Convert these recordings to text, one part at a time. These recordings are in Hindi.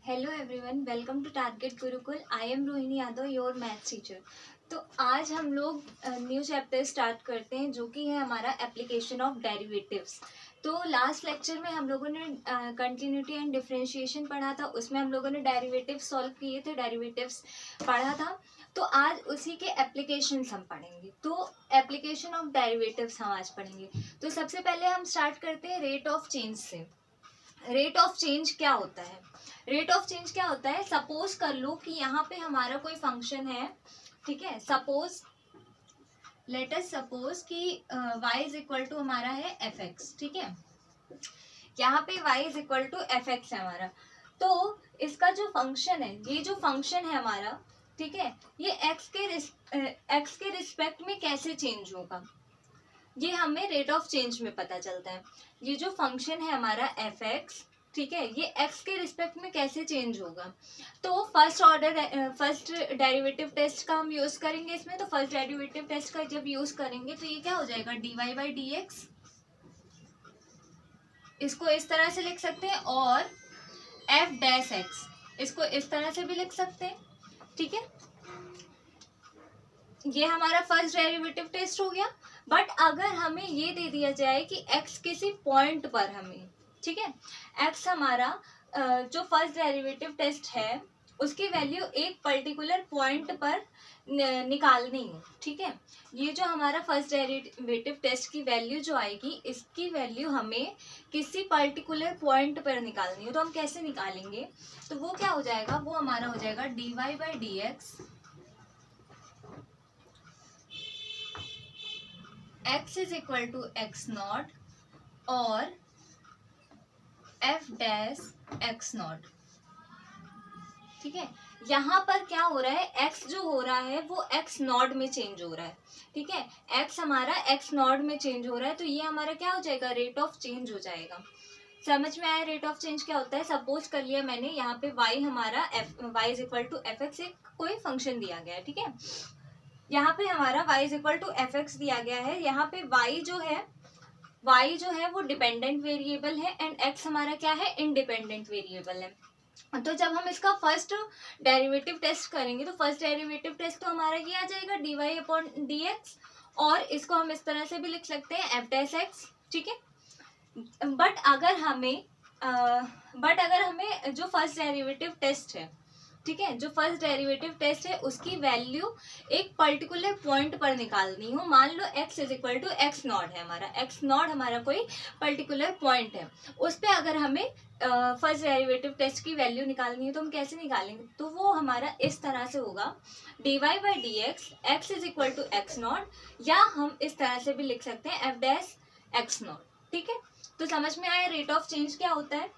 Hello everyone, welcome to Target Gurukul. I am Rohini Yadav, your maths teacher. तो आज हम लोग न्यू चैप्टर स्टार्ट करते हैं जो कि है हमारा एप्लीकेशन ऑफ डेरिवेटिव्स। तो लास्ट लेक्चर में हम लोगों ने कंटिन्यूटी एंड डिफरेंशिएशन पढ़ा था, उसमें हम लोगों ने डेरिवेटिव्स सॉल्व किए थे, डेरिवेटिव्स पढ़ा था। तो आज उसी के एप्लीकेशंस हम पढ़ेंगे। तो एप्लीकेशन ऑफ डेरिवेटिव्स हम आज पढ़ेंगे। तो सबसे पहले हम स्टार्ट करते हैं रेट ऑफ चेंज से। रेट ऑफ चेंज क्या होता है? रेट ऑफ चेंज क्या होता है? सपोज कर लो कि यहाँ पे हमारा कोई फंक्शन है, ठीक है। सपोज लेट अस सपोज कि y इज इक्वल टू हमारा है एफ एक्स, ठीक है। यहाँ पे y is equal to F X है हमारा। तो इसका जो फंक्शन है, ये जो फंक्शन है हमारा, ठीक है, ये x के रिस्पेक्ट में कैसे चेंज होगा, ये हमें रेट ऑफ चेंज में पता चलता है। ये जो फंक्शन है हमारा एफ एक्स, ठीक है, ये x के रिस्पेक्ट में कैसे चेंज होगा। तो फर्स्ट डेरिवेटिव टेस्ट का हम यूज करेंगे इसमें। तो फर्स्ट डेरिवेटिव टेस्ट का जब यूज करेंगे तो ये क्या हो जाएगा, dy बाई डी एक्स। इसको इस तरह से लिख सकते हैं, और एफ डैश एक्स इसको इस तरह से भी लिख सकते हैं, ठीक है। ये हमारा फर्स्ट डेरिवेटिव टेस्ट हो गया। बट अगर हमें ये दे दिया जाए कि x किसी पॉइंट पर हमें, ठीक है, x हमारा जो फर्स्ट डेरिवेटिव टेस्ट है उसकी वैल्यू एक पर्टिकुलर पॉइंट पर निकालनी है, ठीक है। ये जो हमारा फर्स्ट डेरिवेटिव टेस्ट की वैल्यू जो आएगी, इसकी वैल्यू हमें किसी पर्टिकुलर पॉइंट पर निकालनी है। तो हम कैसे निकालेंगे? तो वो क्या हो जाएगा, वो हमारा हो जाएगा dy by D X x is equal to X not और एफ डैश एक्स नॉट, ठीक है। यहाँ पर क्या हो रहा है, x जो हो रहा है वो x नॉट में चेंज हो रहा है, ठीक है। x हमारा x नॉट में चेंज हो रहा है, तो ये हमारा क्या हो जाएगा, रेट ऑफ चेंज हो जाएगा। समझ में आया रेट ऑफ चेंज क्या होता है? सपोज कर लिया मैंने यहाँ पे y हमारा y is equal to F X, एक कोई फंक्शन दिया गया है, ठीक है। यहाँ पे हमारा y is equal to F X दिया गया है। यहाँ पे y जो है वो डिपेंडेंट वेरिएबल है एंड x हमारा क्या है, इंडिपेंडेंट वेरिएबल है। तो जब हम इसका फर्स्ट डेरिवेटिव टेस्ट करेंगे तो फर्स्ट डेरिवेटिव टेस्ट तो हमारा ये आ जाएगा dy अपॉन डी एक्स, और इसको हम इस तरह से भी लिख सकते हैं एफ डैश एक्स, ठीक है। बट अगर हमें जो फर्स्ट डेरिवेटिव टेस्ट है, ठीक है, जो फर्स्ट डेरिवेटिव टेस्ट है उसकी वैल्यू एक पर्टिकुलर पॉइंट पर निकालनी हो, मान लो x is equal to X not है हमारा, एक्स नॉट हमारा कोई पर्टिकुलर पॉइंट है, उस पर अगर हमें फर्स्ट डेरिवेटिव टेस्ट की वैल्यू निकालनी है तो हम कैसे निकालेंगे? तो वो हमारा इस तरह से होगा dy by D X, X is equal to X not, या हम इस तरह से भी लिख सकते हैं एफ डैश एक्स नॉट, ठीक है। तो समझ में आया रेट ऑफ चेंज क्या होता है।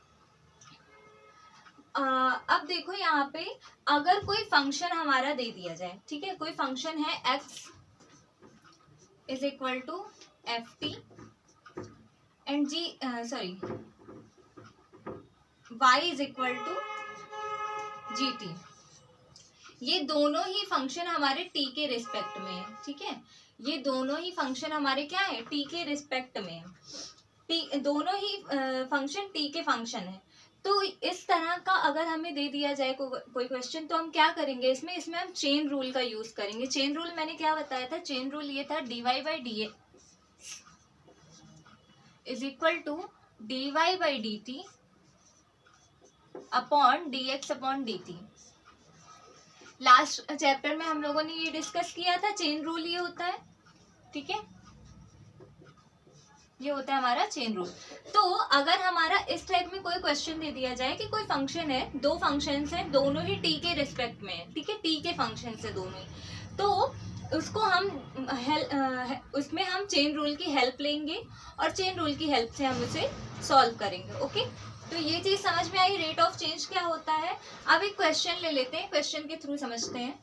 अब देखो यहाँ पे अगर कोई फंक्शन हमारा दे दिया जाए, ठीक है, कोई फंक्शन है x is equal to F T and y is equal to G T. ये दोनों ही फंक्शन हमारे t के रिस्पेक्ट में है, ठीक है। ये दोनों ही फंक्शन हमारे क्या है, t के रिस्पेक्ट में है। दोनों ही फंक्शन t के फंक्शन है। तो इस तरह का अगर हमें दे दिया जाए कोई क्वेश्चन, तो हम क्या करेंगे इसमें हम चेन रूल का यूज करेंगे। चेन रूल मैंने क्या बताया था? चेन रूल ये था dy by D X is equal to dy by D T upon D X upon D T. Last chapter में हम लोगों ने ये डिस्कस किया था, चेन रूल ये होता है, ठीक है, ये होता है हमारा चेन रूल। तो अगर हमारा इस टाइप में कोई क्वेश्चन दे दिया जाए कि कोई फंक्शन है, दो फंक्शंस हैं, दोनों ही t के रिस्पेक्ट में है, ठीक है, t के फंक्शन है दोनों ही, तो उसको हम उसमें हम चेन रूल की हेल्प लेंगे और चेन रूल की हेल्प से हम उसे सॉल्व करेंगे। ओके, तो ये चीज समझ में आई रेट ऑफ चेंज क्या होता है। अब एक क्वेश्चन ले लेते हैं, क्वेश्चन के थ्रू समझते हैं।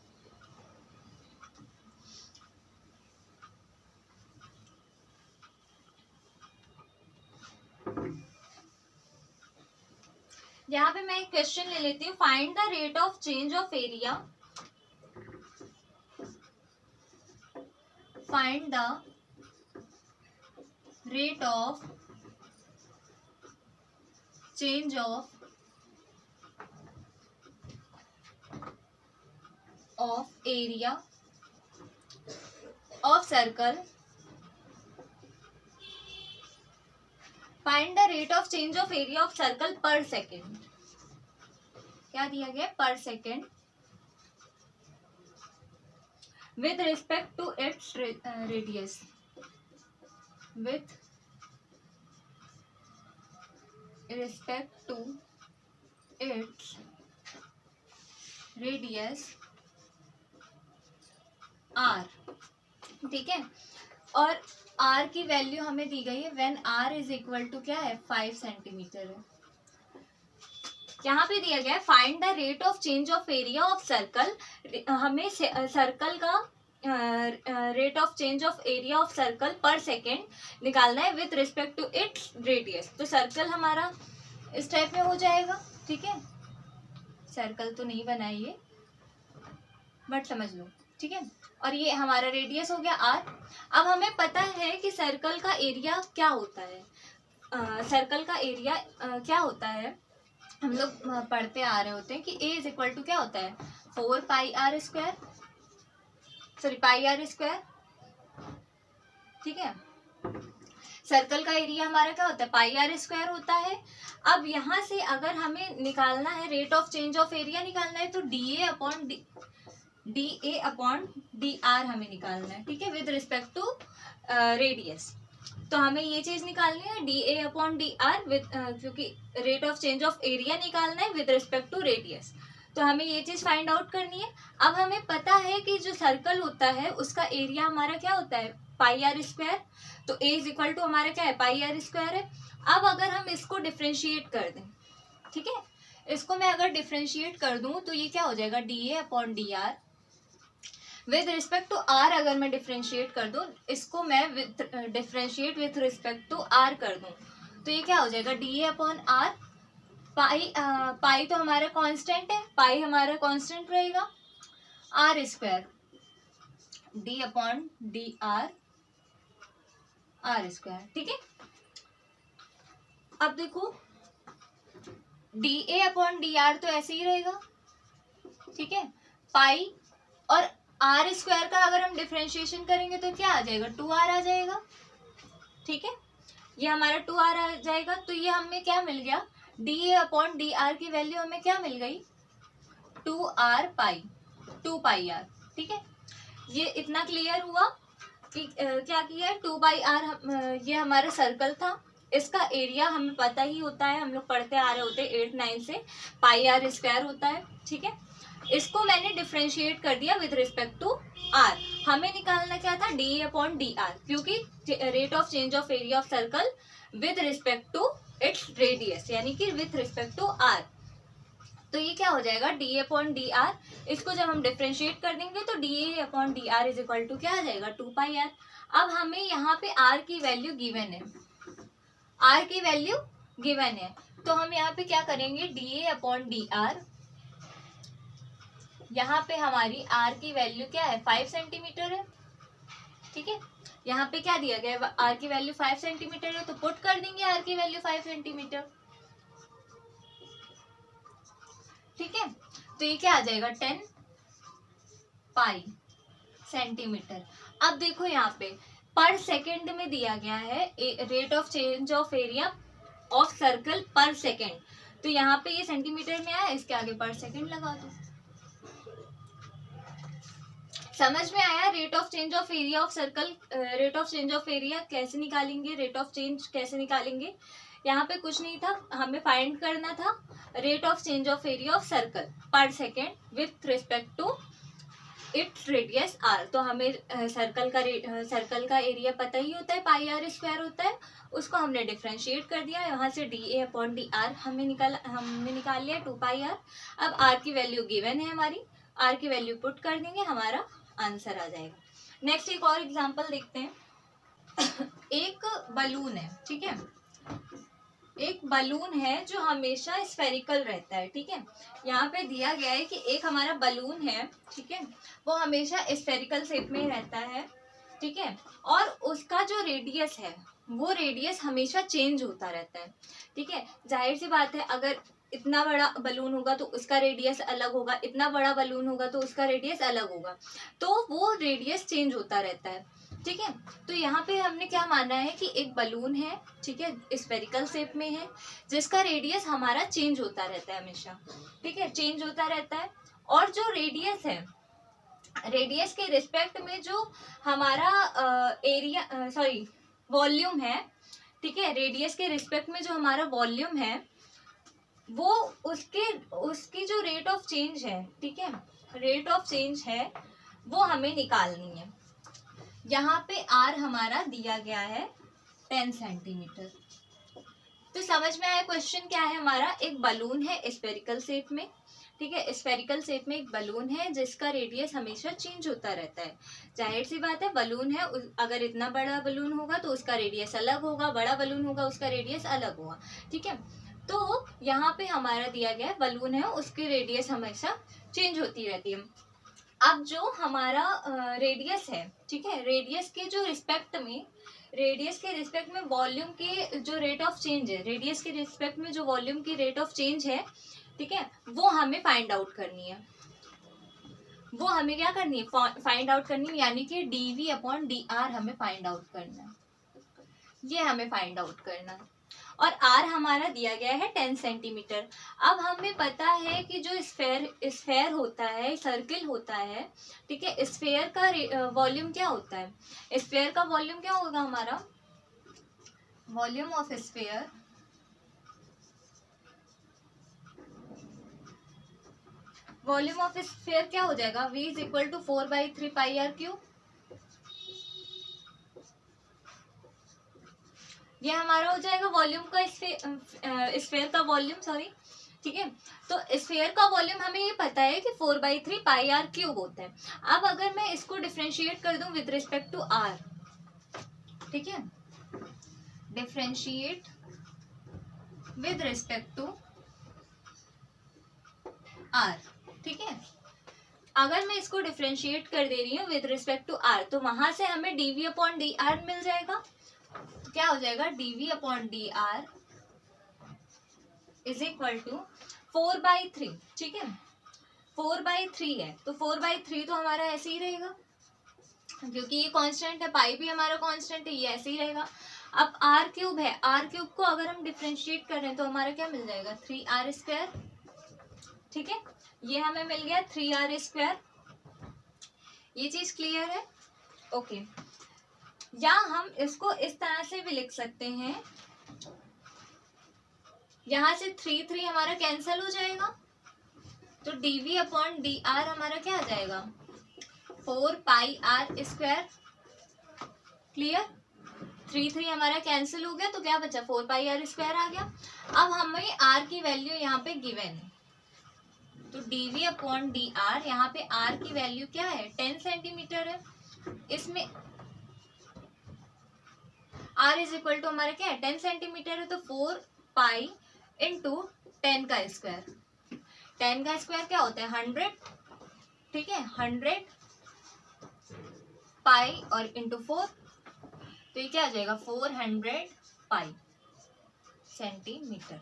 यहाँ पे मैं एक क्वेश्चन ले लेती हूँ, find the rate of change of area, find the rate of change of of area of circle, find the rate of change of area of circle पर सेकेंड। क्या दिया गया? पर second with respect to its radius, with respect to its radius r, ठीक है। और r की वैल्यू हमें दी गई है when r is equal to क्या है? 5 सेंटीमीटर है। यहाँ पे दिया गया है find the rate of change of area of circle, हमें सर्कल का rate of change of area of circle पर सेकेंड निकालना है with respect to its radius. तो सर्कल हमारा इस टाइप में हो जाएगा, ठीक है। सर्कल तो नहीं बनाइए बट समझ लो, ठीक है। और ये हमारा रेडियस हो गया r। अब हमें पता है कि सर्कल का एरिया क्या होता है। सर्कल का एरिया क्या होता है, हम लोग पढ़ते आ रहे होते हैं कि a इज इक्वल टू क्या होता है? 4 pi R square, sorry pi R square, ठीक है। सर्कल का एरिया हमारा क्या होता है? पाई आर स्क्वायर होता है। अब यहाँ से अगर हमें निकालना है rate of change of area निकालना है तो D A upon D are हमें निकालना है, ठीक है, विद रिस्पेक्ट टू रेडियस। तो हमें ये चीज निकालनी है D A upon D R with, क्योंकि rate of change of area निकालना है विद रिस्पेक्ट टू रेडियस। तो हमें ये चीज फाइंड आउट करनी है। अब हमें पता है कि जो सर्कल होता है उसका एरिया हमारा क्या होता है? पाई आर स्क्वायर। तो ए इज इक्वल टू हमारा क्या है? पाई आर स्क्वायर है। अब अगर हम इसको डिफ्रेंशिएट कर दें, ठीक है, इसको मैं अगर डिफ्रेंशिएट कर दूं तो ये क्या हो जाएगा? D A upon D R with respect to R. अगर मैं डिफ्रेंशिएट कर दूं, इसको मैं differentiate with respect to R कर दूं तो ये क्या हो जाएगा? D A upon R. Pi तो हमारा कांस्टेंट है, पाई हमारा कांस्टेंट रहेगा, R square D upon D R, R square, ठीक है। अब देखो D A upon D R तो ऐसे ही रहेगा, ठीक है। पाई और आर स्क्वायर का अगर हम डिफ्रेंशिएशन करेंगे तो क्या आ जाएगा? 2r आ जाएगा, ठीक है। ये हमारा 2r आ जाएगा। तो ये हमें क्या मिल गया? D A upon D are की वैल्यू हमें क्या मिल गई? 2r पाई, 2 पाई आर, ठीक है। ये इतना क्लियर हुआ कि क्या किया है? 2 बाई आर, ये हमारा सर्कल था, इसका एरिया हमें पता ही होता है, हम लोग पढ़ते आ रहे होते हैं 8-9 से, पाई आर स्क्वायर होता है, ठीक है। इसको मैंने डिफ्रेंशिएट कर दिया विद रिस्पेक्ट टू आर। हमें निकालना क्या था? D A upon D R, क्योंकि rate of change of area of circle with respect to its radius, यानी कि विथ रिस्पेक्ट टू आर। तो ये क्या हो जाएगा? D A upon D R. इसको जब हम डिफ्रेंशिएट कर देंगे तो D A upon D R is equal to क्या आ जाएगा? 2 पाई आर। अब हमें यहाँ पे आर की वैल्यू गिवन है, आर की वैल्यू गिवन है, तो हम यहाँ पे क्या करेंगे? D A upon D are, यहाँ पे हमारी आर की वैल्यू क्या है? 5 सेंटीमीटर है, ठीक है। यहाँ पे क्या दिया गया है? आर की वैल्यू 5 सेंटीमीटर है, तो पुट कर देंगे आर की वैल्यू 5 सेंटीमीटर, ठीक है। तो ये क्या आ जाएगा? 10 पाई सेंटीमीटर। अब देखो यहाँ पे पर सेकेंड में दिया गया है rate of change of area of circle पर सेकेंड। तो यहाँ पे ये सेंटीमीटर में आया, इसके आगे पर सेकेंड लगा दो। समझ में आया? Rate of change of area of circle, rate of change of area कैसे निकालेंगे, रेट ऑफ चेंज कैसे निकालेंगे। यहाँ पे कुछ नहीं था, हमें फाइंड करना था rate of change of area of circle पर second with respect to its radius R. तो हमें सर्कल का एरिया पता ही होता है, पाई आर स्क्वायर होता है, उसको हमने डिफ्रेंशिएट कर दिया। यहाँ से D A upon D are हमने निकाल लिया 2 पाई आर। अब आर की वैल्यू गिवन है हमारी, आर की वैल्यू पुट कर देंगे, हमारा आंसर आ जाएगा। नेक्स्ट एक और एग्जांपल देखते हैं। एक बलून है, ठीक है, एक बलून है जो हमेशा स्फेरिकल रहता है, ठीक है। यहाँ पे दिया गया है कि एक हमारा बलून है, ठीक है, वो हमेशा स्फेरिकल शेप में रहता है, ठीक है, और उसका जो रेडियस है वो रेडियस हमेशा चेंज होता रहता है, ठीक है। जाहिर सी बात है, अगर इतना बड़ा बलून होगा तो उसका रेडियस अलग होगा, इतना बड़ा बलून होगा तो उसका रेडियस अलग होगा, तो वो रेडियस चेंज होता रहता है। ठीक है, तो यहाँ पे हमने क्या माना है कि एक बलून है, ठीक है, स्फेरिकल शेप में है, जिसका रेडियस हमारा चेंज होता रहता है हमेशा। ठीक है, चेंज होता रहता है। और जो रेडियस है, रेडियस के रिस्पेक्ट में जो हमारा एरिया सॉरी वॉल्यूम है, ठीक है, रेडियस के रिस्पेक्ट में जो हमारा वॉल्यूम है, वो उसकी जो रेट ऑफ चेंज है, ठीक है, रेट ऑफ चेंज है, वो हमें निकालनी है। यहाँ पे आर हमारा दिया गया है 10 सेंटीमीटर। तो समझ में आया क्वेश्चन क्या है हमारा? एक बलून है स्फेरिकल शेप में, ठीक है, स्फेरिकल शेप में एक बलून है जिसका रेडियस हमेशा चेंज होता रहता है। जाहिर सी बात है, बलून है, अगर इतना बड़ा बलून होगा तो उसका रेडियस अलग होगा, बड़ा बलून होगा उसका रेडियस अलग होगा। ठीक है, तो यहाँ पे हमारा दिया गया है बलून है, उसकी रेडियस हमेशा चेंज होती रहती है। अब जो हमारा रेडियस है, ठीक है, रेडियस के रिस्पेक्ट में वॉल्यूम के जो रेट ऑफ चेंज है, रेडियस के रिस्पेक्ट में जो वॉल्यूम की रेट ऑफ चेंज है, ठीक है, वो हमें फाइंड आउट करनी है। वो हमें क्या करनी है? फाइंड आउट करनी है, यानी कि dV/dr हमें फाइंड आउट करना है, ये हमें फाइंड आउट करना है। और r हमारा दिया गया है 10 सेंटीमीटर। अब हमें पता है कि जो स्फेयर होता है, सर्किल होता है, ठीक है, स्फेयर का वॉल्यूम क्या होता है? स्फेयर का वॉल्यूम क्या होगा हमारा? वॉल्यूम ऑफ स्फेयर क्या हो जाएगा? V = 4/3 πr³। ये हमारा हो जाएगा वॉल्यूम का स्फेयर का वॉल्यूम, सॉरी। ठीक है, तो स्फेयर का वॉल्यूम हमें ये पता है कि 4/3 πr³ होता है। अब अगर मैं इसको डिफरेंशिएट कर दूं विद रिस्पेक्ट टू r, ठीक है, differentiate with respect to r, ठीक है, अगर मैं इसको डिफरेंशिएट कर दे रही हूँ विद रिस्पेक्ट टू r, तो वहां से हमें dV/dr मिल जाएगा। तो क्या हो जाएगा? dV/dr = 4/3, ठीक है, 4/3 है, तो 4/3 तो हमारा ऐसे ही रहेगा, क्योंकि ये कांस्टेंट है, पाई भी हमारा कांस्टेंट है, ये ऐसे ही रहेगा। अब r³ है, r³ को अगर हम डिफरेंशिएट कर रहे हैं तो हमारा क्या मिल जाएगा? 3r², ठीक है, ये हमें मिल गया 3r²। ये चीज क्लियर है? ओके, या हम इसको इस तरह से भी लिख सकते हैं, यहां से 3 हमारा कैंसिल हो जाएगा, तो dV/dr हमारा क्या आ जाएगा? 4πr²। क्लियर? 3 हमारा कैंसिल हो गया, तो क्या बचा? 4πr² आ गया। अब हमें r की वैल्यू यहाँ पे गिवन है, तो dV/dr यहाँ पे r की वैल्यू क्या है? 10 सेंटीमीटर है। इसमें r = हमारा क्या है? 10 सेंटीमीटर है, तो 4π × 10 का स्क्वायर। 10 का स्क्वायर क्या होता है? 100, ठीक है, 100 पाई और इंटू 4, तो ये क्या आ जाएगा? 400 पाई centimetre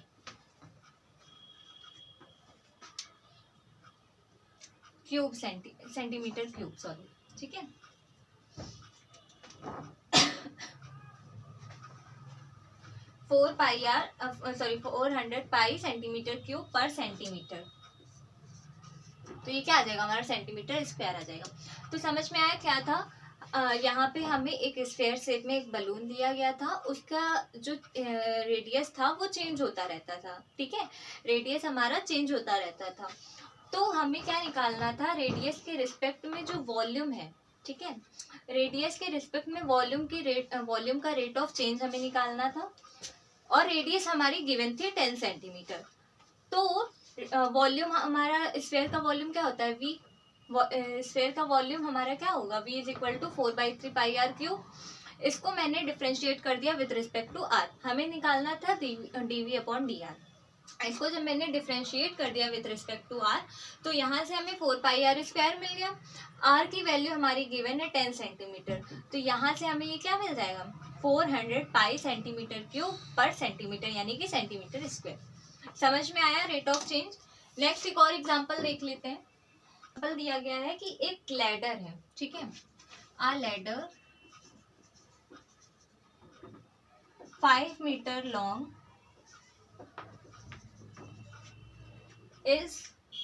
cube, centimetre cube, sorry, ठीक है। 400 पाई सेंटीमीटर क्यूब पर सेंटीमीटर, तो ये क्या आ जाएगा? हमारा सेंटीमीटर स्क्वायर आ जाएगा। तो समझ में आया क्या था? यहाँ पे हमें एक स्फेयर शेप में एक बलून दिया गया था, उसका जो रेडियस था वो चेंज होता रहता था, ठीक है, रेडियस हमारा चेंज होता रहता था। तो हमें क्या निकालना था? रेडियस के रिस्पेक्ट में जो वॉल्यूम है, ठीक है, रेडियस के रिस्पेक्ट में वॉल्यूम का रेट ऑफ चेंज हमें निकालना था, और रेडियस हमारी गिवन थी 10 सेंटीमीटर। तो वॉल्यूम हमारा, स्फेयर का वॉल्यूम क्या होता है? V, स्फेयर का वॉल्यूम हमारा क्या होगा? V = 4/3 πr³। इसको मैंने डिफरेंशिएट कर दिया विद रिस्पेक्ट टू r, हमें निकालना था dV/dr। इसको जब मैंने डिफरेंशिएट कर दिया विद रिस्पेक्ट टू r, तो यहाँ से हमें 4πr² मिल गया। r की वैल्यू हमारी गिवन है 10 सेंटीमीटर, तो यहाँ से हमें ये क्या मिल जाएगा? 400 पाई सेंटीमीटर क्यूब पर सेंटीमीटर, यानी कि सेंटीमीटर स्क्वायर। समझ में आया रेट ऑफ चेंज। नेक्स्ट एक और एग्जांपल देख लेते हैं। एग्जांपल दिया गया है कि एक लैडर है, ठीक है, आ ladder 5 meter long is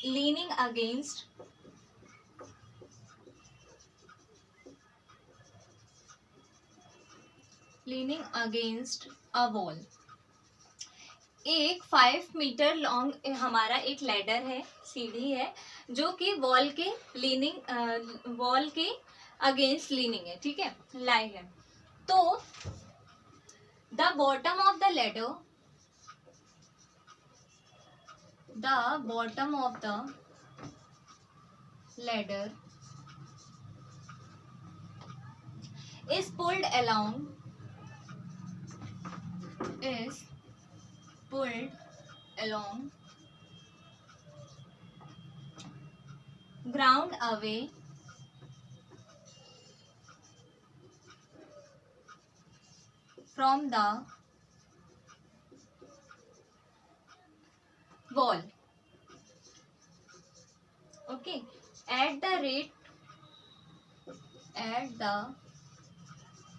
leaning against a wall। एक 5 मीटर लॉन्ग हमारा एक लैडर है, सीढ़ी है, जो कि वॉल के अगेंस्ट लीनिंग है, ठीक है, लाई है। तो the bottom of the ladder is pulled along ground away from the wall, okay, at the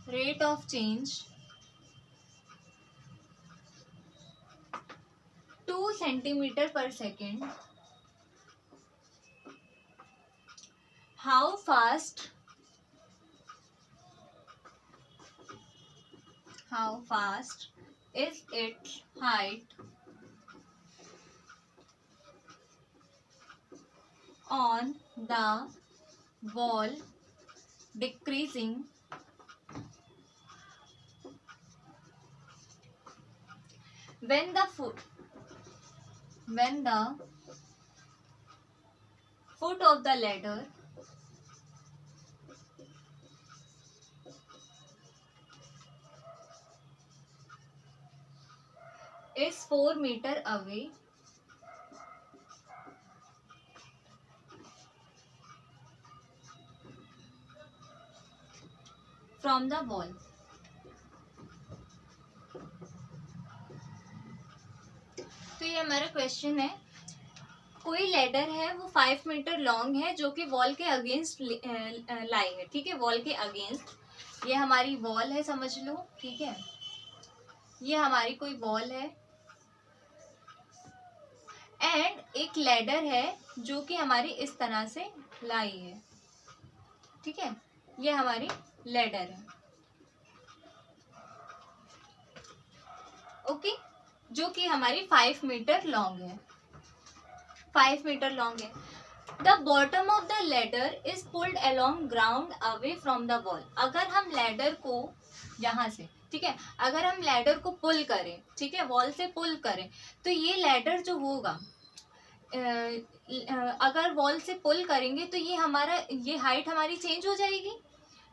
rate of change 2 centimeter per second। How fast is its height on the wall decreasing when the foot of the ladder is 4 meter away from the wall। तो ये हमारा क्वेश्चन है, कोई लैडर है वो 5 मीटर लॉन्ग है जो कि वॉल के अगेंस्ट लाई है, ठीक है, वॉल के अगेंस्ट। ये हमारी वॉल है, समझ लो, ठीक है, ये हमारी कोई वॉल है एंड एक लैडर है जो कि हमारी इस तरह से लाई है, ठीक है, ये हमारी लैडर है, ओके, जो कि हमारी 5 मीटर लॉन्ग है, 5 मीटर लॉन्ग है। The bottom of the ladder is pulled along ground away from the wall. अगर हम लैडर को यहाँ से, ठीक है, अगर हम लैडर को पुल करें, ठीक है, वॉल से पुल करें, तो ये लैडर जो होगा, अगर वॉल से पुल करेंगे तो ये हाइट हमारी चेंज हो जाएगी,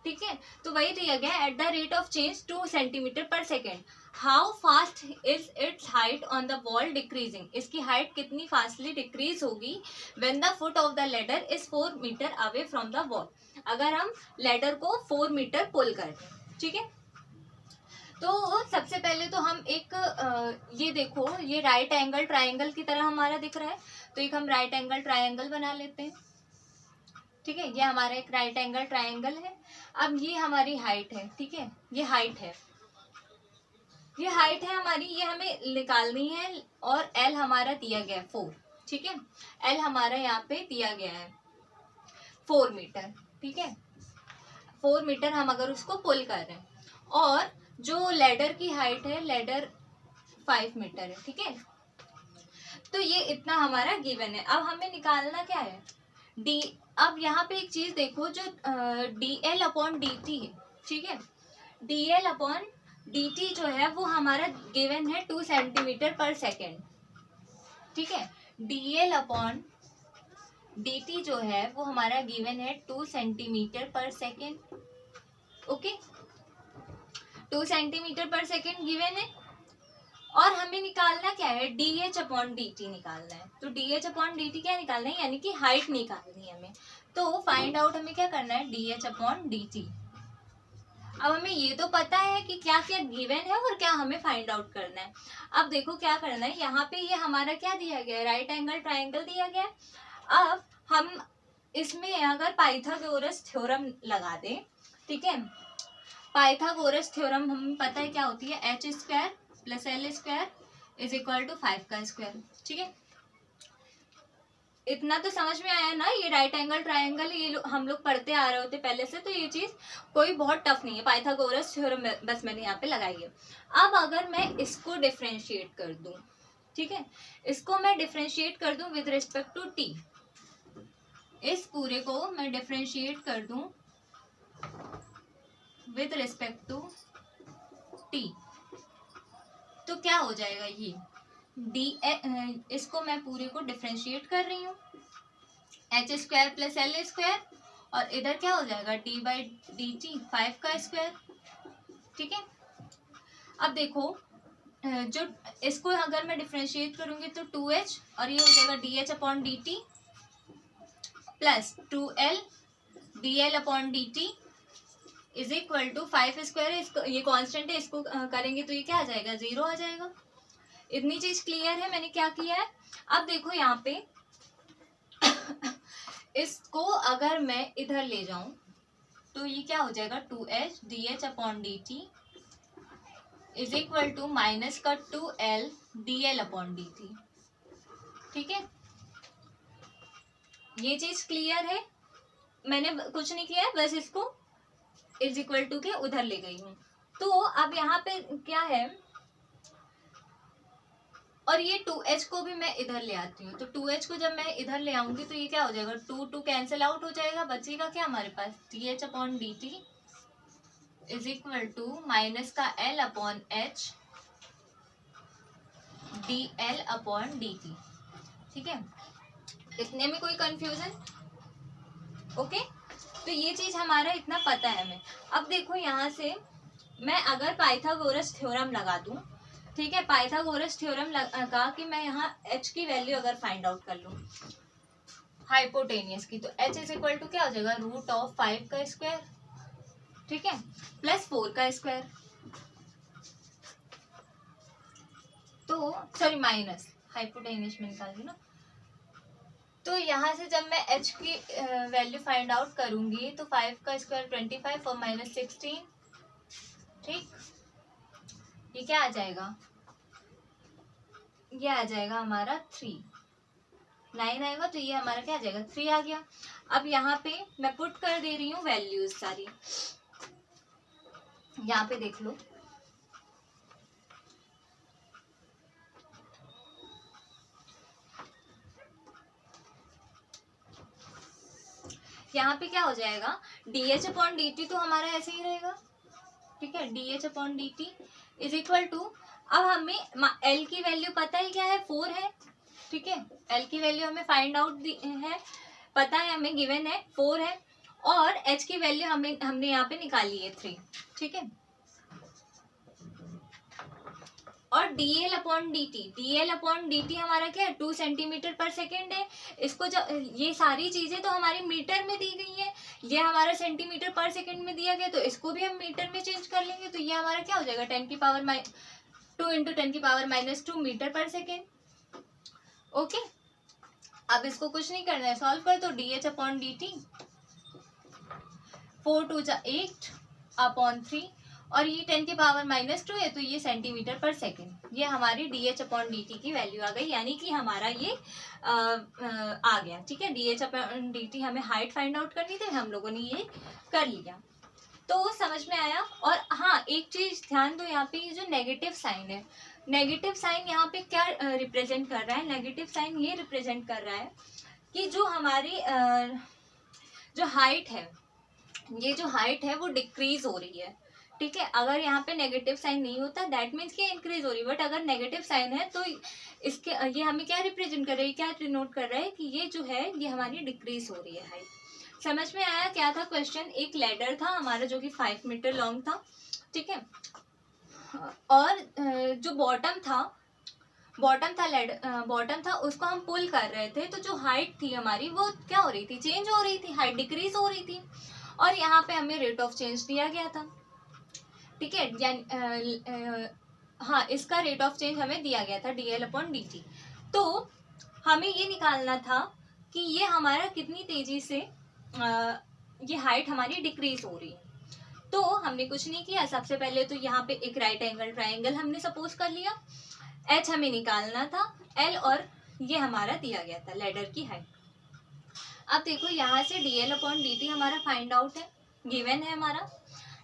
ठीक है। तो वही दिया गया, at the rate of change 2 centimetre per second. How fast is its height on the wall decreasing. इसकी हाइट कितनी फास्टली डिक्रीज होगी when the foot of the ladder is 4 metre away from the wall. अगर हम लैडर को 4 मीटर पुल करते हैं, ठीक है। तो सबसे पहले तो हम एक ये देखो, ये राइट एंगल ट्राइंगल की तरह हमारा दिख रहा है, तो एक हम राइट एंगल ट्राइंगल बना लेते हैं, ठीक है, ये हमारा एक राइट एंगल ट्राइंगल है। अब ये हमारी हाइट है, ठीक है, ये हाइट है, ये हाइट है हमारी, ये हमें निकालनी है, और एल हमारा दिया गया है 4, ठीक है, एल हमारा यहाँ पे दिया गया है 4 मीटर, ठीक है, 4 मीटर हम अगर उसको पुल कर रहे हैं, और जो लैडर की हाइट है, लैडर 5 मीटर है, ठीक है। तो ये इतना हमारा गिवन है। अब हमें निकालना क्या है, डी। अब यहाँ पे एक चीज देखो, जो D L upon D T है, ठीक है, D L upon D T जो है वो हमारा गिवन है 2 सेंटीमीटर पर सेकेंड, ठीक है, D L upon D T जो है वो हमारा गिवन है 2 centimetre per second, okay, 2 centimetre per second given है। और हमें निकालना क्या है, D H upon D T निकालना है। तो D H upon D T क्या निकालना है, यानी कि हाइट निकालनी है हमें। तो फाइंड आउट हमें क्या करना है, D H upon D T. अब हमें ये तो पता है कि क्या क्या गिवन है और क्या हमें फाइंड आउट करना है। अब देखो क्या करना है, यहाँ पे ये हमारा क्या दिया गया है, राइट एंगल ट्राइंगल दिया गया है। अब हम इसमें अगर पाइथागोरस थ्योरम लगा दें, ठीक है, पाइथागोरस थ्योरम हमें पता है क्या होती है, H square plus L square is equal to 5 का स्क्वायर, ठीक है। इतना तो समझ में आया ना, ये राइट एंगल ट्रायंगल ये हम लोग पढ़ते आ रहे होते पहले से, तो ये चीज कोई बहुत टफ नहीं है, पाइथागोरस थ्योरम बस मैंने यहाँ पे लगाई है। अब अगर मैं इसको डिफरेंशिएट कर दूं, ठीक है, इसको मैं डिफरेंशिएट कर दूं विद रिस्पेक्ट टू टी, इस पूरे को मैं डिफरेंशिएट कर दूं विद रिस्पेक्ट टू टी, तो क्या हो जाएगा, ये डी इसको मैं पूरे को डिफरेंशिएट कर रही हूँ, H square plus L square, और इधर क्या हो जाएगा, डी बाई डी टी 5 का स्क्वायर, ठीक है। अब देखो जो इसको अगर मैं डिफरेंशिएट करूंगी तो 2h और ये हो जाएगा D H upon D T plus 2l D L upon D T is equal to 5 square, ये कांस्टेंट है, इसको करेंगे तो ये क्या आ जाएगा, 0 आ जाएगा। इतनी चीज क्लियर है मैंने क्या किया है। अब देखो यहाँ पे इसको अगर मैं इधर ले जाऊं तो ये क्या हो जाएगा, 2h D H upon D T is equal to minus का 2l D L upon D T, ठीक है। ये चीज क्लियर है, मैंने कुछ नहीं किया है, बस इसको इज इक्वल टू के उधर ले गई हूँ। तो अब यहाँ पे क्या है, और ये 2h को भी मैं इधर ले आती हूँ, तो 2h को जब मैं इधर ले आऊंगी तो ये क्या हो जाएगा, 2 कैंसिल आउट हो जाएगा, बचेगा क्या हमारे पास, D H upon D T is equal to minus का l upon H D L upon D T, ठीक है। इतने में कोई कंफ्यूजन, ओके। तो ये चीज हमारा इतना पता है हमें। अब देखो यहाँ से मैं अगर पाइथागोरस थ्योरम लगा दूं, ठीक है, पाइथागोरस थ्योरम लगा कि मैं यहाँ h की वैल्यू अगर फाइंड आउट कर लूं हाइपोटेनियस की, तो h इज इक्वल टू क्या हो जाएगा, रूट ऑफ 5 का स्क्वायर, ठीक है, प्लस 4 का स्क्वायर, तो सॉरी माइनस हाइपोटेनियस में निकाल दी ना। तो यहाँ से जब मैं h की वैल्यू फाइंड आउट करूंगी तो 5 का स्क्वायर 25 और माइनस 16, ठीक, ये क्या आ जाएगा, ये आ जाएगा हमारा 3, 9 आएगा, तो ये हमारा क्या आ जाएगा, 3 आ गया। अब यहाँ पे मैं पुट कर दे रही हूँ वैल्यूज सारी, यहाँ पे देख लो, यहाँ पे क्या हो जाएगा, D H upon D T तो हमारा ऐसे ही रहेगा, ठीक है, D H upon D T is equal to, अब हमें एल की वैल्यू पता है क्या है, 4 है, ठीक है, एल की वैल्यू हमें फाइंड आउट है, पता है हमें, गिवन है 4 है, और एच की वैल्यू हमने यहाँ पे निकाली है 3, ठीक है। और dl अपॉन dt हमारा क्या है, 2 सेंटीमीटर पर सेकेंड है। इसको जब ये सारी चीजें तो हमारी मीटर में दी गई है, ये हमारा सेंटीमीटर पर सेकेंड में दिया गया, तो इसको भी हम मीटर में चेंज कर लेंगे, तो ये हमारा क्या हो जाएगा, 10 की पावर 2 इंटू 10 की पावर -2 मीटर पर सेकेंड, ओके। अब इसको कुछ नहीं करना है, सॉल्व कर दो, D H upon D T 4 2 8 upon 3, और ये 10 की पावर -2 है, तो ये सेंटीमीटर पर सेकेंड, ये हमारी D H upon D T की वैल्यू आ गई, यानी कि हमारा ये आ गया, ठीक है। D H upon D T हमें हाइट फाइंड आउट करनी थी, हम लोगों ने ये कर लिया, तो समझ में आया। और हाँ, एक चीज ध्यान दो, यहाँ पे ये जो नेगेटिव साइन है, नेगेटिव साइन यहाँ पे क्या रिप्रेजेंट कर रहा है, नेगेटिव साइन ये रिप्रेजेंट कर रहा है कि जो हमारी जो हाइट है, ये जो हाइट है वो डिक्रीज हो रही है, ठीक है। अगर यहाँ पे नेगेटिव साइन नहीं होता दैट मीन्स कि इंक्रीज हो रही है, बट अगर नेगेटिव साइन है तो इसके ये हमें क्या रिप्रेजेंट कर रही है, क्या डिनोट कर रहा है कि ये जो है ये हमारी डिक्रीज हो रही है हाइट। समझ में आया क्या था क्वेश्चन, एक लैडर था हमारा जो कि 5 मीटर लॉन्ग था, ठीक है, और जो बॉटम था उसको हम पुल कर रहे थे, तो जो हाइट थी हमारी वो क्या हो रही थी, चेंज हो रही थी, हाइट डिक्रीज हो रही थी, और यहाँ पे हमें रेट ऑफ चेंज दिया गया था, ठीक है, हाँ इसका रेट ऑफ चेंज हमें दिया गया था dl/dt। तो हमें ये निकालना था कि ये हमारा कितनी तेजी से ये हाइट हमारी डिक्रीज हो रही है। तो हमने कुछ नहीं किया, सबसे पहले तो यहाँ पे एक राइट एंगल ट्राइंगल हमने सपोज कर लिया, h हमें निकालना था, l और ये हमारा दिया गया था लैडर की हाइट। अब देखो यहाँ से dl/dt हमारा फाइंड आउट है, गिवन है हमारा,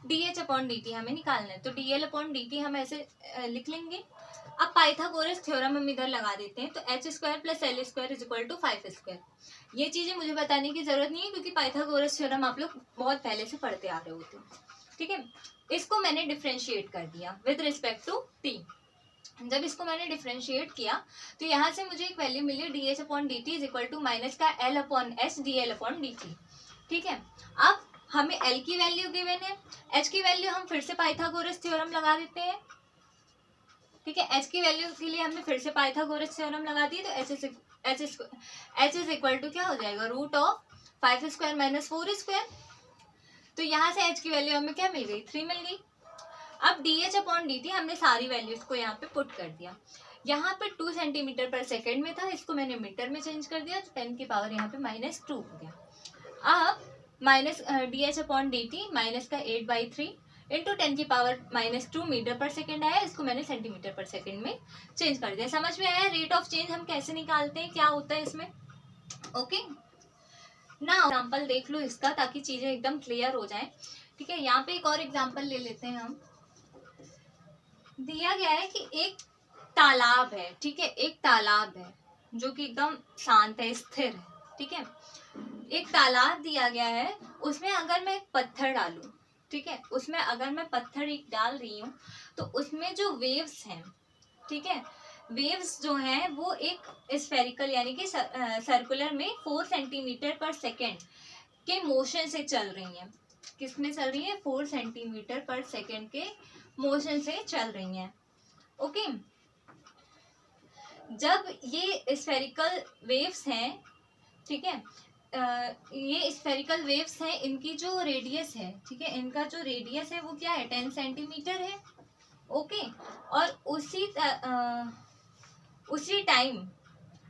dh/dt हमें निकालना है। तो dl/dt हम ऐसे लिख लेंगे। अब पाइथागोरस थ्योरम हम इधर लगा देते हैं, तो h² + l² = 5²। ये चीजें मुझे बताने की जरूरत नहीं है क्योंकि पाइथागोरस थ्योरम आप लोग बहुत पहले से पढ़ते आ रहे होते हो, ठीक है। इसको मैंने डिफरेंशिएट कर दिया विद रिस्पेक्ट टू t। जब इसको मैंने डिफरेंशिएट किया तो यहाँ से मुझे एक वैल्यू मिली dh/dt = माइनस का l/s dl/dt, ठीक है। अब हमें l की वैल्यू गिवन है, h की वैल्यू हम फिर से पाइथागोरस थ्योरम लगा देते हैं, ठीक है। h की वैल्यू के लिए हमने फिर से पाइथागोरस थ्योरम लगा दी, तो h इज इक्वल टू क्या हो जाएगा, √5² - 4²। तो यहाँ से h की वैल्यू हमें क्या मिल गई, 3 मिल गई। अब dh/dt हमने सारी वैल्यूज को यहाँ पे पुट कर दिया। यहाँ पे 2 cm/s में था, इसको मैंने मीटर में चेंज कर दिया, तो 10 की पावर यहाँ पे -2 हो गया। अब dh/dt माइनस का 8/3 इंटू 10 की पावर -2 मीटर/सेकेंड आया, इसको मैंने सेंटीमीटर/सेकेंड में चेंज कर दिया। समझ में आया रेट ऑफ चेंज हम कैसे निकालते हैं, क्या होता है इसमें, ओके ना। एग्जाम्पल देख लो इसका ताकि चीजें एकदम क्लियर हो जाए, ठीक है। यहाँ पे एक और एग्जाम्पल ले लेते हैं हम। दिया गया है कि एक तालाब है, ठीक है, एक तालाब है जो कि एकदम शांत है, स्थिर है, ठीक है। एक तालाब दिया गया है, उसमें अगर मैं एक पत्थर डालूं, ठीक है, उसमें अगर मैं पत्थर एक डाल रही हूँ तो उसमें जो वेव्स हैं, ठीक है, वेव्स जो हैं वो एक स्फेरिकल यानी कि सर्कुलर में 4 cm/s के मोशन से चल रही हैं। किसमें चल रही है, 4 cm/s के मोशन से चल रही हैं, ओके। जब ये स्फेरिकल वेव्स हैं, ठीक है, ये स्फेरिकल वेव्स हैं, इनकी जो रेडियस है, ठीक है, इनका जो रेडियस है वो क्या है, 10 सेंटीमीटर है, ओके। और उसी टाइम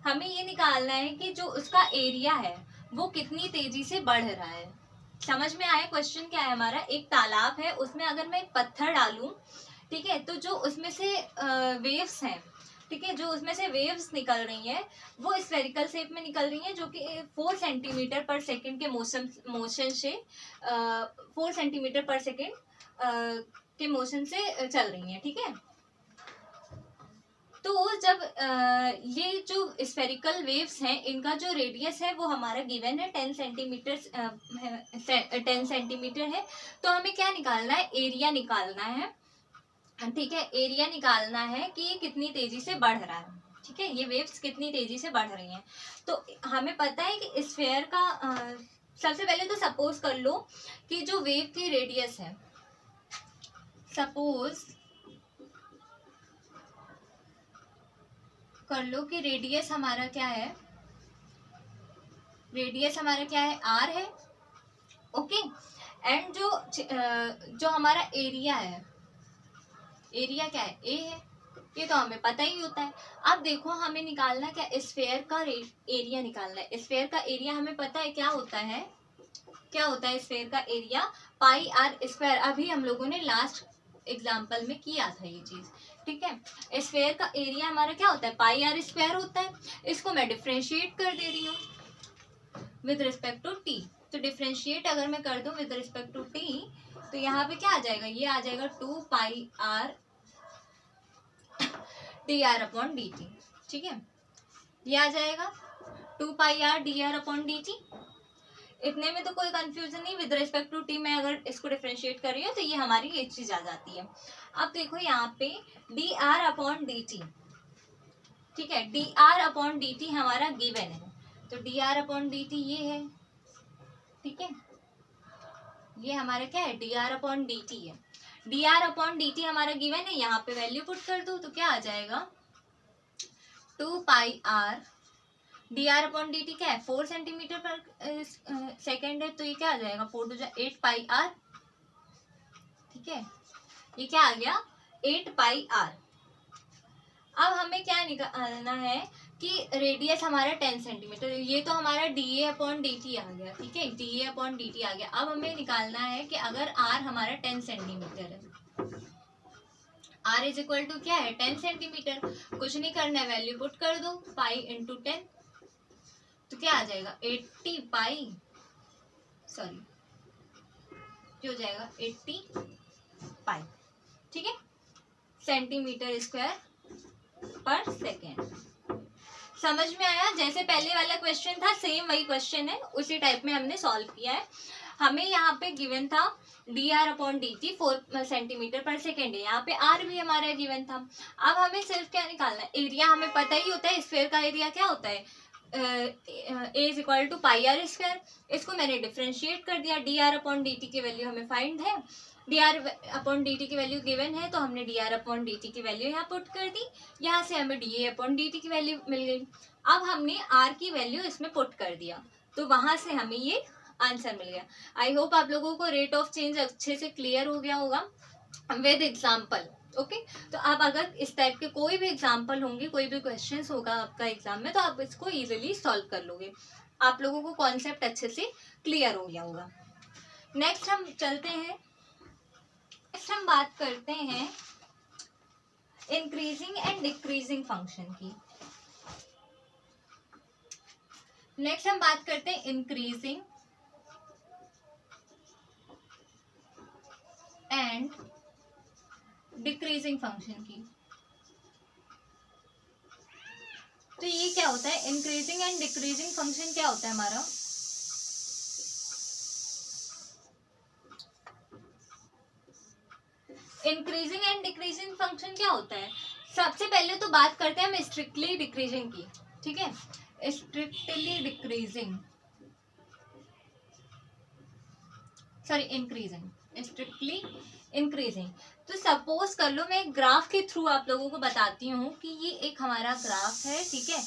हमें ये निकालना है कि जो उसका एरिया है वो कितनी तेजी से बढ़ रहा है। समझ में आया क्वेश्चन क्या है हमारा, एक तालाब है, उसमें अगर मैं एक पत्थर डालूं, ठीक है, तो जो उसमें से वेव्स हैं, ठीक है, जो उसमें से वेव्स निकल रही हैं वो स्फेरिकल शेप में निकल रही हैं, जो कि 4 cm/s के मोशन से 4 cm/s के मोशन से चल रही हैं, ठीक है। तो जब ये जो स्फेरिकल वेव्स हैं इनका जो रेडियस है वो हमारा गिवन है 10 सेंटीमीटर है। तो हमें क्या निकालना है, एरिया निकालना है, ठीक है, एरिया निकालना है कि ये कितनी तेजी से बढ़ रहा है, ठीक है, ये वेव्स कितनी तेजी से बढ़ रही हैं। तो हमें पता है कि स्फेयर का सबसे पहले तो सपोज कर लो कि जो वेव की रेडियस है, सपोज कर लो कि रेडियस हमारा क्या है, रेडियस हमारा क्या है, r है, ओके। एंड जो हमारा एरिया है, एरिया क्या है, a है, ये तो हमें पता ही होता है। अब देखो हमें निकालना क्या, स्फेयर का एरिया निकालना है। स्फेयर का एरिया हमें पता है क्या होता है, क्या होता है स्फेयर का एरिया, πr²। अभी हम लोगों ने लास्ट एग्जाम्पल में किया था ये चीज, ठीक है। स्फेयर का एरिया हमारा क्या होता है, πr² होता है। इसको मैं डिफरेंशिएट कर दे रही हूँ विद रिस्पेक्ट टू t। तो डिफरेंशिएट अगर मैं कर दूं विद रिस्पेक्ट टू t तो यहाँ पे क्या आ जाएगा, ये आ जाएगा 2πr dr/dt, ठीक है, ये आ जाएगा 2πr dr/dt। इतने में तो कोई कंफ्यूजन नहीं, विद रिस्पेक्ट टू t मैं अगर इसको डिफरेंशिएट कर रही हूँ तो ये हमारी ये चीज आ जाती है। अब देखो यहाँ पे dr/dt, ठीक है, dr/dt हमारा गिवन है, तो dr/dt ये है, ठीक है, ये हमारा क्या है, dr/dt है। dr/dt हमारा गिवन है, यहाँ पे वैल्यू पुट कर दो तो क्या आ जाएगा, 2πr dr/dt क्या है, 4 cm/s है, तो ये क्या आ जाएगा, 4 to 8πr, ठीक है। ये क्या आ गया 8 पाई आर। अब हमें क्या निकालना है कि रेडियस हमारा 10 सेंटीमीटर, ये तो हमारा dA/dt आ गया, ठीक है, dA/dt आ गया। अब हमें निकालना है कि अगर r हमारा 10 सेंटीमीटर है, r इज इक्वल टू क्या है 10 सेंटीमीटर, कुछ नहीं करना है, वैल्यू पुट कर दो, पाई इंटू 10, तो क्या आ जाएगा 80 पाई, सॉरी क्या हो जाएगा 80 पाई, ठीक है, सेंटीमीटर स्क्वायर पर सेकेंड। समझ में आया? जैसे पहले वाला क्वेश्चन था सेम वही क्वेश्चन है, उसी टाइप में हमने सॉल्व किया है। हमें यहाँ पे गिवन था dr/dt 4 सेंटीमीटर पर सेकेंड है, यहाँ पे r भी हमारा गिवन था। अब हमें सिर्फ क्या निकालना है, एरिया हमें पता ही होता है, स्फीयर का एरिया क्या होता है a is equal to pi R square. इसको मैंने डिफ्रेंशिएट कर दिया, dr/dt की वैल्यू हमें फाइंड है, dr/dt की वैल्यू गिवन है, तो हमने dr/dt की वैल्यू यहाँ पुट कर दी, यहाँ से हमें dA/dt की वैल्यू मिल गई। अब हमने r की वैल्यू इसमें पुट कर दिया, तो वहां से हमें ये आंसर मिल गया। आई होप आप लोगों को रेट ऑफ चेंज अच्छे से क्लियर हो गया होगा विद एग्जाम्पल। ओके, तो आप अगर इस टाइप के कोई भी एग्जाम्पल होंगे, कोई भी क्वेश्चंस होगा आपका एग्जाम में, तो आप इसको इजीली सॉल्व कर लोगे, आप लोगों को कॉन्सेप्ट अच्छे से क्लियर हो गया होगा। नेक्स्ट हम चलते हैं, नेक्स्ट हम बात करते हैं इंक्रीजिंग एंड डिक्रीजिंग फंक्शन की। नेक्स्ट हम बात करते हैं इंक्रीजिंग एंड डिक्रीजिंग फंक्शन की। तो ये क्या होता है, इंक्रीजिंग एंड डिक्रीजिंग फंक्शन क्या होता है हमारा, इंक्रीजिंग एंड डिक्रीजिंग फंक्शन क्या होता है। सबसे पहले तो बात करते हैं हम स्ट्रिक्टली डिक्रीजिंग की, ठीक है, strictly decreasing, sorry increasing, strictly increasing. तो सपोज कर लो मैं एक ग्राफ के थ्रू आप लोगों को बताती हूँ कि ये एक हमारा ग्राफ है, ठीक है,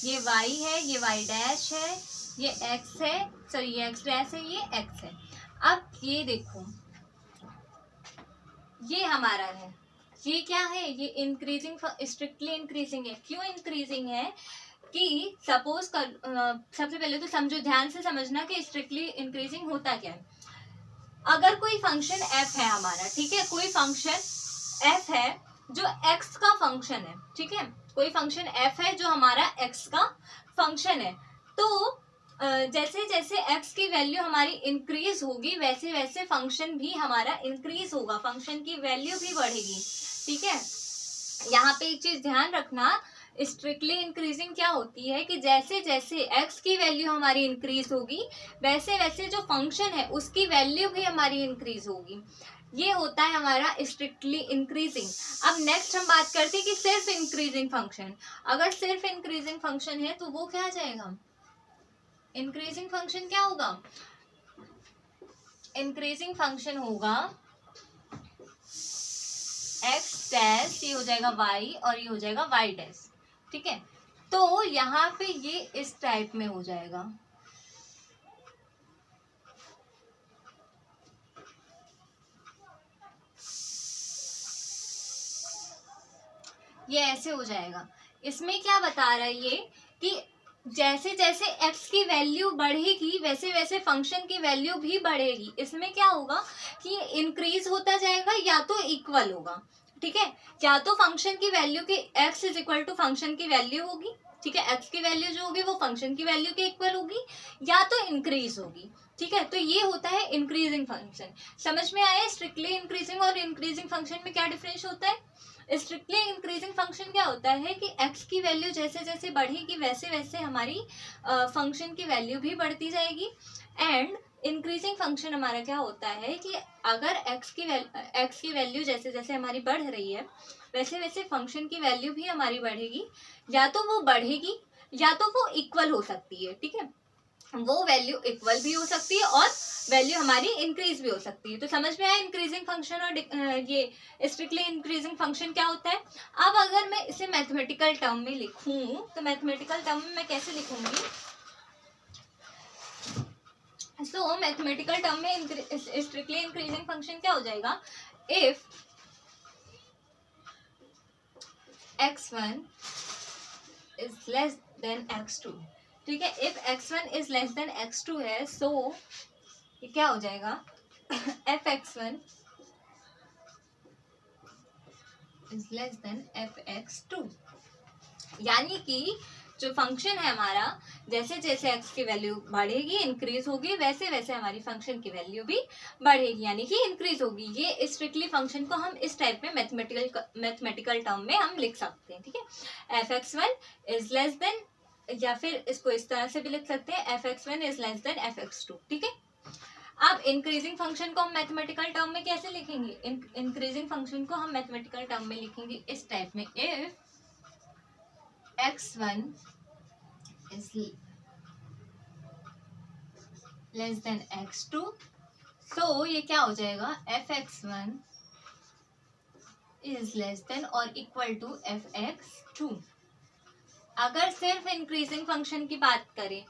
ये y है, ये y डैश है, ये x है, सॉरी ये x डैश है, ये x है। अब ये देखो, ये हमारा है, ये क्या है, ये इंक्रीजिंग, स्ट्रिक्टली इंक्रीजिंग है। क्यों इंक्रीजिंग है कि सपोज कर सबसे पहले तो समझो, ध्यान से समझना कि स्ट्रिक्टली इंक्रीजिंग होता क्या है। अगर कोई फंक्शन f है हमारा, ठीक है, कोई फंक्शन f है जो x का फंक्शन है, ठीक है, कोई फंक्शन f है जो हमारा x का फंक्शन है, तो जैसे जैसे x की वैल्यू हमारी इंक्रीज होगी वैसे वैसे फंक्शन भी हमारा इंक्रीज होगा, फंक्शन की वैल्यू भी बढ़ेगी, ठीक है। यहाँ पे एक चीज ध्यान रखना, स्ट्रिक्टली इंक्रीजिंग क्या होती है कि जैसे जैसे x की वैल्यू हमारी इंक्रीज होगी वैसे वैसे जो फंक्शन है उसकी वैल्यू भी हमारी इंक्रीज होगी, ये होता है हमारा स्ट्रिक्टली इंक्रीजिंग। अब नेक्स्ट हम बात करते हैं कि सिर्फ इंक्रीजिंग फंक्शन। अगर सिर्फ इंक्रीजिंग फंक्शन है तो वो क्या आ जाएगा, इंक्रीजिंग फंक्शन क्या होगा, इंक्रीजिंग फंक्शन होगा x डैश, ये हो जाएगा y और ये हो जाएगा y डैश, ठीक है। तो यहाँ पे ये इस टाइप में हो जाएगा, ये ऐसे हो जाएगा। इसमें क्या बता रहा है ये कि जैसे जैसे x की वैल्यू बढ़ेगी वैसे वैसे फंक्शन की वैल्यू भी बढ़ेगी। इसमें क्या होगा कि इंक्रीज होता जाएगा या तो इक्वल होगा, ठीक है, या तो फंक्शन की वैल्यू की x is equal to function की वैल्यू होगी, ठीक है, x की वैल्यू जो होगी वो फंक्शन की वैल्यू के इक्वल होगी या तो इंक्रीज होगी, ठीक है। तो ये होता है इंक्रीजिंग फंक्शन। समझ में आया स्ट्रिक्टली इंक्रीजिंग और इंक्रीजिंग फंक्शन में क्या डिफरेंस होता है। स्ट्रिक्टली इंक्रीजिंग फंक्शन क्या होता है कि x की वैल्यू जैसे जैसे बढ़ेगी वैसे वैसे हमारी फंक्शन की वैल्यू भी बढ़ती जाएगी। एंड इंक्रीजिंग फंक्शन हमारा क्या होता है कि अगर x की वैल्यू जैसे जैसे हमारी बढ़ रही है वैसे वैसे फंक्शन की वैल्यू भी हमारी बढ़ेगी, या तो वो बढ़ेगी या तो वो इक्वल हो सकती है, ठीक है, वो वैल्यू इक्वल भी हो सकती है और वैल्यू हमारी इंक्रीज भी हो सकती है। तो समझ में आया इंक्रीजिंग फंक्शन और ये स्ट्रिक्टली इंक्रीजिंग फंक्शन क्या होता है। अब अगर मैं इसे मैथमेटिकल टर्म में लिखूं तो मैथमेटिकल टर्म में मैं कैसे लिखूंगी, सो मैथमेटिकल टर्म में स्ट्रिक्टली इंक्रीजिंग फंक्शन क्या हो जाएगा, if x1 is less then x2, ठीक है। If x1 is less then x2 है, सो ये क्या हो जाएगा, fx1 is less then fx2, यानी कि जो फंक्शन है हमारा, जैसे जैसे x की वैल्यू बढ़ेगी, इंक्रीज होगी, वैसे वैसे हमारी फंक्शन की वैल्यू भी बढ़ेगी, यानी कि इंक्रीज होगी। ये स्ट्रिक्टली फंक्शन को हम इस टाइप में मैथमेटिकल टर्म में हम लिख सकते हैं, ठीक है। fx1 इज लेस देन, या फिर इसको इस तरह से भी लिख सकते हैं, fx1 is less then fx2, ठीक है। अब इंक्रीजिंग फंक्शन को हम मैथमेटिकल टर्म में कैसे लिखेंगे, इंक्रीजिंग फंक्शन को हम मैथमेटिकल टर्म में लिखेंगे इस टाइप में, if x1 is less than x2, so ये क्या हो जाएगा, fx1 is less than or equal to fx2। अगर सिर्फ इंक्रीजिंग फंक्शन की बात करें,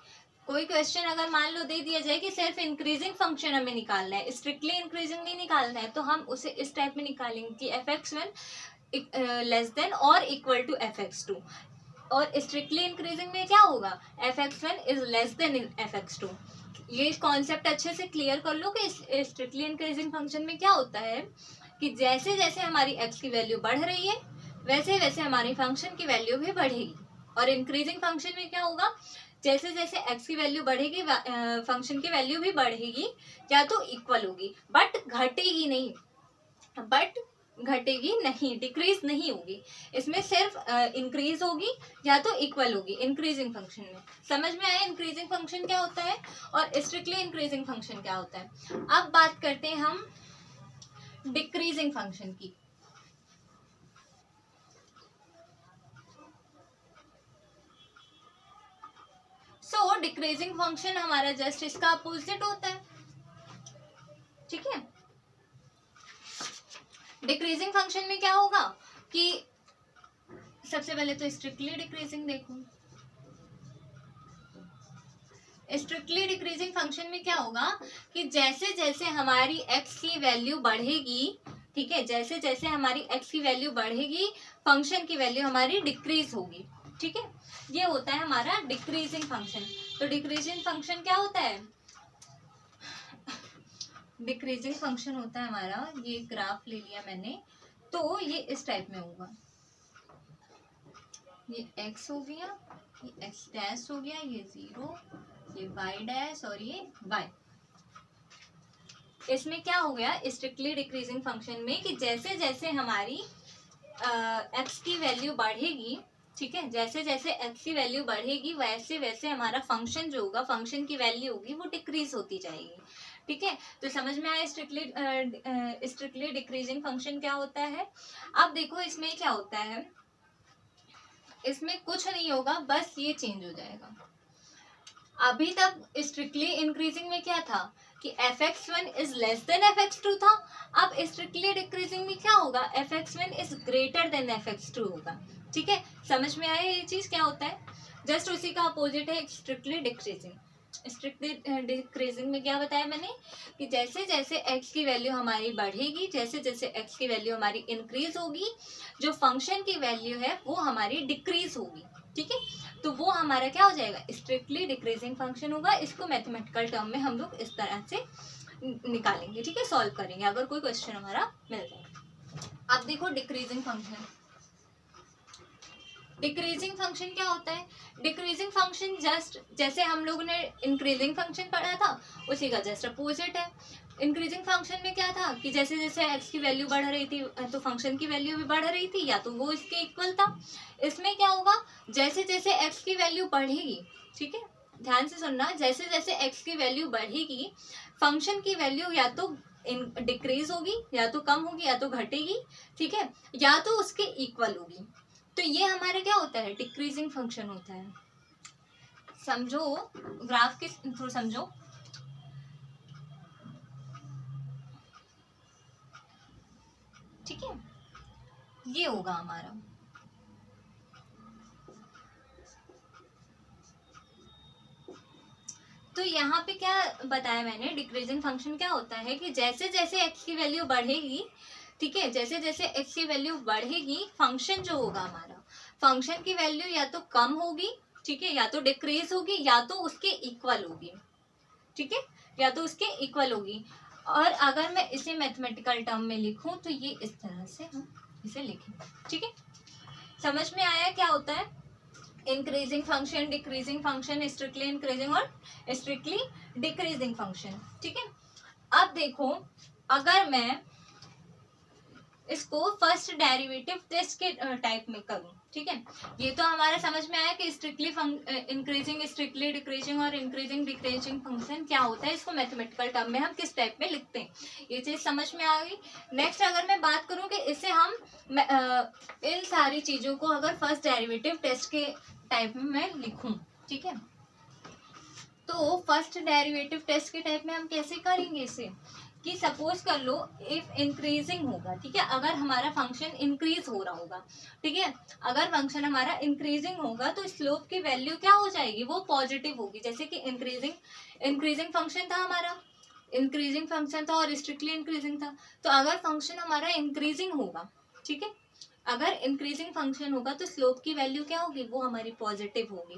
कोई क्वेश्चन अगर मान लो दे दिया जाए कि सिर्फ इंक्रीजिंग फंक्शन हमें निकालना है, स्ट्रिक्टली इंक्रीजिंग नहीं निकालना है, तो हम उसे इस टाइप में निकालेंगे कि fx1 लेस देन और इक्वल टू fx2, और स्ट्रिक्टली इंक्रीजिंग में क्या होगा, fx1 is less then fx2। ये कॉन्सेप्ट अच्छे से क्लियर कर लो कि स्ट्रिक्टली इंक्रीजिंग फंक्शन में क्या होता है कि जैसे जैसे हमारी x की वैल्यू बढ़ रही है, वैसे वैसे हमारी फंक्शन की वैल्यू भी बढ़ेगी। और इंक्रीजिंग फंक्शन में क्या होगा, जैसे जैसे x की वैल्यू बढ़ेगी, फंक्शन की वैल्यू भी बढ़ेगी, या तो इक्वल होगी, बट घटेगी नहीं, डिक्रीज नहीं होगी। इसमें सिर्फ इंक्रीज होगी या तो इक्वल होगी इंक्रीजिंग फंक्शन में। समझ में आया इंक्रीजिंग फंक्शन क्या होता है और स्ट्रिक्टली इंक्रीजिंग फंक्शन क्या होता है। अब बात करते हैं हम डिक्रीजिंग फंक्शन की। सो डिक्रीजिंग फंक्शन हमारा जस्ट इसका अपोजिट होता है, ठीक है। डिक्रीजिंग फंक्शन में क्या होगा कि सबसे पहले तो स्ट्रिक्टली डिक्रीजिंग देखो, स्ट्रिक्टली डिक्रीजिंग फंक्शन में क्या होगा कि जैसे जैसे हमारी x की वैल्यू बढ़ेगी, ठीक है, जैसे जैसे हमारी x की वैल्यू बढ़ेगी, फंक्शन की वैल्यू हमारी डिक्रीज होगी, ठीक है। ये होता है हमारा डिक्रीजिंग फंक्शन। तो डिक्रीजिंग फंक्शन क्या होता है, डिक्रीजिंग फंक्शन होता है हमारा, ये ग्राफ ले लिया मैंने, तो ये इस टाइप में होगा, ये x हो गया, ये x डैश हो गया, ये 0, ये y डैश और ये y। इसमें क्या हो गया स्ट्रिक्टली डिक्रीजिंग फंक्शन में कि जैसे जैसे हमारी x की वैल्यू बढ़ेगी, ठीक है, जैसे जैसे x की वैल्यू बढ़ेगी वैसे वैसे हमारा फंक्शन जो होगा, फंक्शन की वैल्यू होगी वो डिक्रीज होती जाएगी, ठीक है। तो समझ में आया स्ट्रिक्टली डिक्रीजिंग फंक्शन क्या होता है। अब देखो इसमें क्या होता है, इसमें कुछ नहीं होगा, बस ये चेंज हो जाएगा। अभी तक स्ट्रिक्टली इंक्रीजिंग में क्या था कि fx1 is less then fx2 था। अब स्ट्रिक्टली डिक्रीजिंग में क्या होगा, fx1 is greater then fx2 होगा, ठीक है। समझ में आया ये चीज क्या होता है, जस्ट उसी का अपोजिट है स्ट्रिक्टली डिक्रीजिंग। स्ट्रिक्टली डिक्रीजिंग में क्या बताया मैंने कि जैसे जैसे x की वैल्यू हमारी बढ़ेगी, जैसे जैसे x की वैल्यू हमारी इंक्रीज होगी, जो फंक्शन की वैल्यू है वो हमारी डिक्रीज होगी, ठीक है। तो वो हमारा क्या हो जाएगा, स्ट्रिक्टली डिक्रीजिंग फंक्शन होगा। इसको मैथमेटिकल टर्म में हम लोग इस तरह से निकालेंगे, ठीक है, सॉल्व करेंगे अगर कोई क्वेश्चन हमारा मिल जाए। अब देखो डिक्रीजिंग फंक्शन, डिक्रीजिंग फंक्शन क्या होता है, डिक्रीजिंग फंक्शन जस्ट जैसे हम लोगों ने इंक्रीजिंग फंक्शन पढ़ा था उसी का जस्ट अपोजिट है। इंक्रीजिंग फंक्शन में क्या था कि जैसे जैसे x की वैल्यू बढ़ रही थी तो फंक्शन की वैल्यू भी बढ़ रही थी, या तो वो इसके इक्वल था। इसमें क्या होगा, जैसे जैसे x की वैल्यू बढ़ेगी, ठीक है, ध्यान से सुनना, जैसे जैसे x की वैल्यू बढ़ेगी फंक्शन की वैल्यू या तो डिक्रीज होगी, या तो कम होगी, या तो घटेगी, ठीक है, या तो उसके इक्वल होगी। तो ये हमारा क्या होता है, डिक्रीजिंग फंक्शन होता है। समझो ग्राफ के थ्रू समझो, ठीक है, ये होगा हमारा। तो यहाँ पे क्या बताया मैंने, डिक्रीजिंग फंक्शन क्या होता है कि जैसे जैसे x की वैल्यू बढ़ेगी, ठीक है, जैसे जैसे x की वैल्यू बढ़ेगी फंक्शन जो होगा हमारा फंक्शन की वैल्यू या तो कम होगी, ठीक है, या तो डिक्रीज होगी, या तो उसके इक्वल होगी, ठीक है, या तो उसके इक्वल होगी। और अगर मैं इसे मैथमेटिकल टर्म में लिखूं तो ये इस तरह से हम इसे लिखें, ठीक है। समझ में आया क्या होता है increasing function, decreasing function, strictly increasing और स्ट्रिक्टली डिक्रीजिंग फंक्शन, ठीक है। अब देखो, अगर मैं इसको फर्स्ट डेरिवेटिव टेस्ट के टाइप में करूं, ठीक है, ये तो हमारा समझ में आया कि स्ट्रिक्टली इंक्रीजिंग, स्ट्रिक्टली डिक्रीजिंग और इंक्रीजिंग डिक्रीजिंग फंक्शन क्या होता है, इसको मैथमेटिकल टर्म में हम किस टाइप में लिखते हैं, ये चीज समझ में आ गई। नेक्स्ट अगर मैं बात करूं कि इसे हम इन सारी चीजों को अगर फर्स्ट डेरिवेटिव टेस्ट के टाइप में मैं लिखूं, ठीक है, तो फर्स्ट डेरिवेटिव टेस्ट के टाइप में हम कैसे करेंगे इसे, कि सपोज कर लो इफ इंक्रीजिंग होगा, ठीक है, अगर हमारा फंक्शन इंक्रीज हो रहा होगा, ठीक है, अगर फंक्शन हमारा इंक्रीजिंग होगा तो स्लोप की वैल्यू क्या हो जाएगी, वो पॉजिटिव होगी। जैसे कि इंक्रीजिंग फंक्शन था हमारा, इंक्रीजिंग फंक्शन था और स्ट्रिक्टली इंक्रीजिंग था, तो अगर फंक्शन हमारा इंक्रीजिंग होगा, ठीक है, अगर इंक्रीजिंग फंक्शन होगा तो स्लोप की वैल्यू क्या होगी, वो हमारी पॉजिटिव होगी।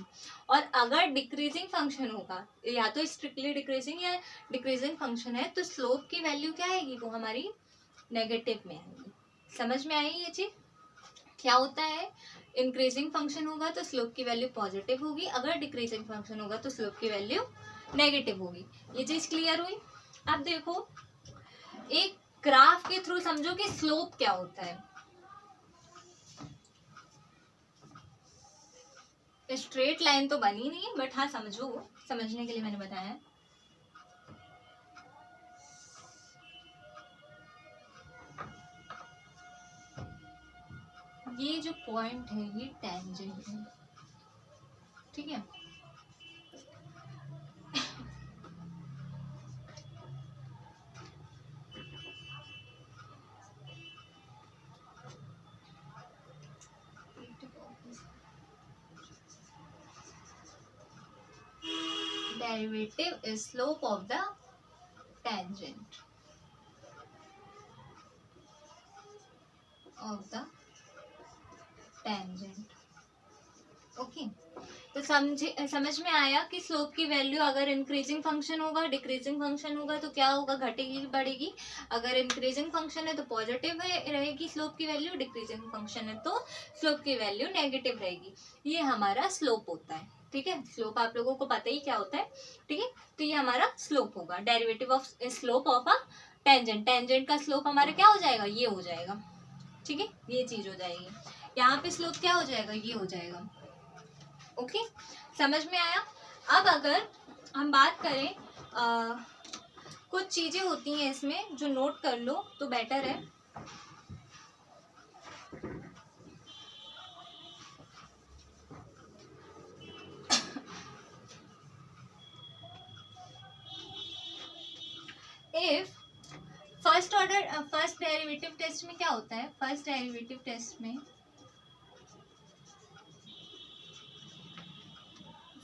और अगर डिक्रीजिंग फंक्शन होगा, या तो स्ट्रिक्टली डिक्रीजिंग या डिक्रीजिंग फंक्शन है, तो स्लोप की वैल्यू क्या आएगी, वो हमारी नेगेटिव में आएगी। समझ में आई ये चीज क्या होता है, इंक्रीजिंग फंक्शन होगा तो स्लोप की वैल्यू पॉजिटिव होगी, अगर डिक्रीजिंग फंक्शन होगा तो स्लोप की वैल्यू नेगेटिव होगी। ये चीज क्लियर हुई। अब देखो एक ग्राफ के थ्रू समझो कि स्लोप क्या होता है। स्ट्रेट लाइन तो बनी नहीं है, बट हाँ समझो, समझने के लिए मैंने बताया। ये जो पॉइंट है ये टेंजेंट है, ठीक है, derivative is slope of the tangent okay. तो समझ में आया कि स्लोप की वैल्यू अगर इंक्रीजिंग फंक्शन होगा, डिक्रीजिंग फंक्शन होगा तो क्या होगा, घटेगी बढ़ेगी। अगर इंक्रीजिंग फंक्शन है तो पॉजिटिव रहेगी स्लोप की वैल्यू, डिक्रीजिंग फंक्शन है तो स्लोप की वैल्यू नेगेटिव रहेगी। ये हमारा स्लोप होता है, ठीक है। स्लोप आप लोगों को पता ही क्या होता है, ठीक है। तो ये हमारा स्लोप होगा, derivative of slope of a tangent. Tangent का स्लोप हमारा क्या हो जाएगा, ये हो जाएगा, ठीक है, ये चीज हो जाएगी। यहाँ पे स्लोप क्या हो जाएगा, ये हो जाएगा। ओके, समझ में आया। अब अगर हम बात करें कुछ चीजें होती हैं इसमें जो नोट कर लो तो बेटर है। इफ फर्स्ट डेरिवेटिव टेस्ट में क्या होता है, फर्स्ट डेरिवेटिव टेस्ट में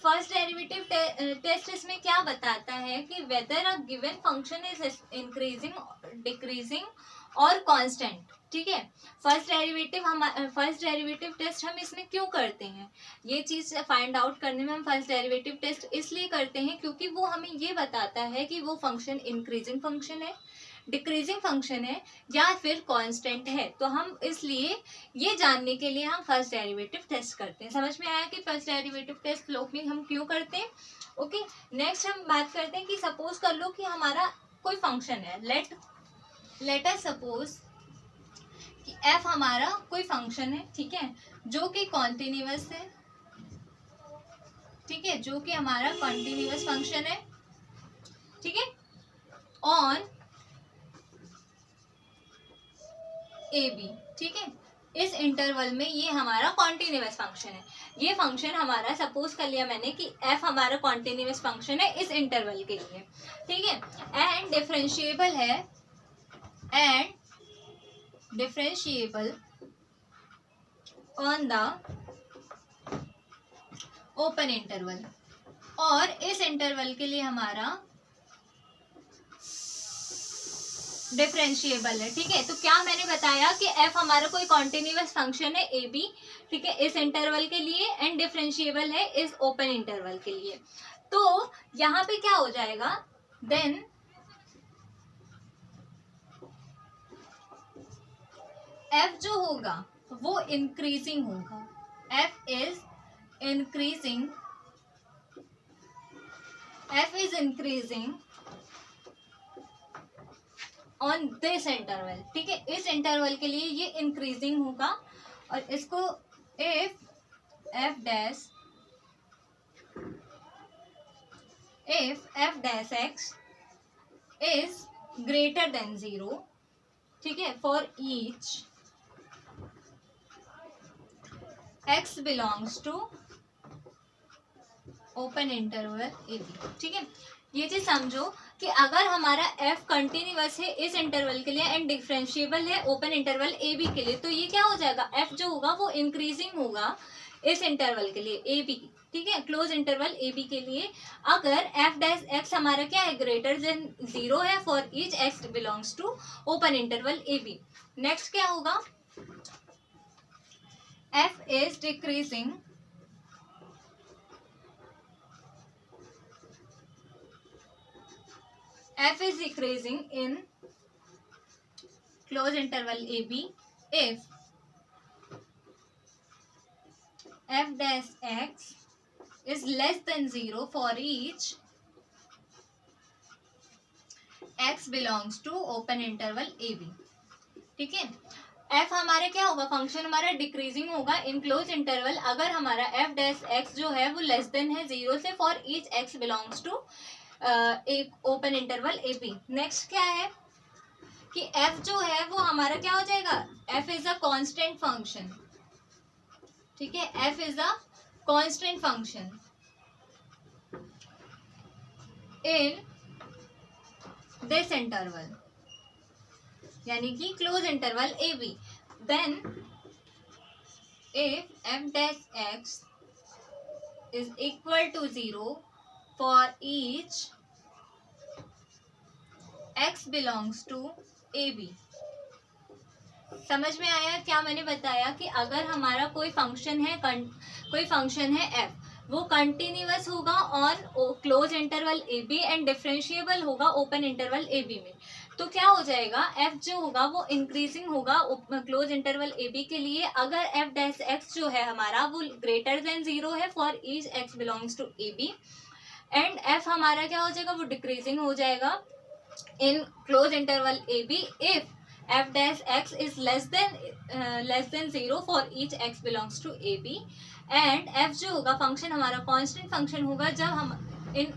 फर्स्ट डेरिवेटिव टेस्ट इसमें क्या बताता है कि weather a given function is increasing, decreasing और कांस्टेंट, ठीक है। फर्स्ट डेरिवेटिव टेस्ट हम इसमें क्यों करते हैं, ये चीज फाइंड आउट करने में हम फर्स्ट डेरिवेटिव टेस्ट इसलिए करते हैं क्योंकि वो हमें ये बताता है कि वो फंक्शन इंक्रीजिंग फंक्शन है, डिक्रीजिंग फंक्शन है या फिर कांस्टेंट है। तो हम इसलिए ये जानने के लिए हम फर्स्ट डेरिवेटिव टेस्ट करते हैं। समझ में आया कि फर्स्ट डेरिवेटिव टेस्ट स्लोप में हम क्यों करते हैं। ओके, नेक्स्ट हम बात करते हैं कि सपोज कर लो कि हमारा कोई फंक्शन है, लेट अस सपोज कि एफ हमारा कोई फंक्शन है, ठीक है, जो कि कॉन्टिन्यूअस है, ठीक है, जो कि हमारा कॉन्टिन्यूअस फंक्शन है, ठीक है, ऑन ए बी, ठीक है। इस इंटरवल में ये हमारा कॉन्टिन्यूअस फंक्शन है। ये फंक्शन हमारा सपोज कर लिया मैंने कि एफ हमारा कॉन्टिन्यूअस फंक्शन है इस इंटरवल के लिए, ठीक है, and differentiable on the open interval. और इस इंटरवल के लिए हमारा डिफरेंशिएबल है, ठीक है। तो क्या मैंने बताया कि एफ हमारा कोई कॉन्टिन्यूअस फंक्शन है ए बी, ठीक है, इस इंटरवल के लिए, एंड डिफरेंशिएबल है इस ओपन इंटरवल के लिए। तो यहाँ पे क्या हो जाएगा, देन एफ जो होगा वो इंक्रीजिंग होगा, F is increasing, F is increasing on this interval, ठीक है, इस इंटरवल के लिए ये इंक्रीजिंग होगा। और इसको if F dash X is greater than 0, ठीक है, for each X belongs to open interval A B, ठीक है। ये चीज समझो कि अगर हमारा f कंटिन्यूअस है इस इंटरवल के लिए एंड डिफरेंशिएबल है ओपन इंटरवल ए बी के लिए, तो ये क्या हो जाएगा, f जो होगा वो इंक्रीजिंग होगा इस इंटरवल के लिए ए बी, ठीक है, क्लोज इंटरवल ए बी के लिए, अगर f डैश एक्स हमारा क्या है, ग्रेटर देन 0 है for each x belongs to open interval A B. Next क्या होगा, f is decreasing f is decreasing in close interval AB if f dash x is less than 0 for each x belongs to open interval AB, ठीक है। f हमारा क्या होगा, फंक्शन हमारा डिक्रीजिंग होगा इन क्लोज इंटरवल अगर हमारा f डैश x जो है वो लेस देन है 0 से for each x belongs to एक open interval A B. Next क्या है कि f जो है वो हमारा क्या हो जाएगा, f is a constant function, ठीक है, f is a constant function in this interval, यानी कि close interval A B. Then if f dash x is equal to 0 for each x belongs to AB। समझ में आया क्या मैंने बताया कि अगर हमारा कोई फंक्शन है f, वो कंटिन्यूअस होगा on close interval A B and differentiable होगा ओपन इंटरवल ए बी में, तो क्या हो जाएगा, f जो होगा वो इंक्रीजिंग होगा क्लोज इंटरवल ए बी के लिए अगर f डैश x जो है हमारा वो ग्रेटर देन 0 है for each x belongs to A B, and f हमारा क्या हो जाएगा, वो डिक्रीजिंग हो जाएगा in close interval A B if f dash x is less than 0 for each x belongs to A B, and f जो होगा फंक्शन हमारा कांस्टेंट फंक्शन होगा जब हम in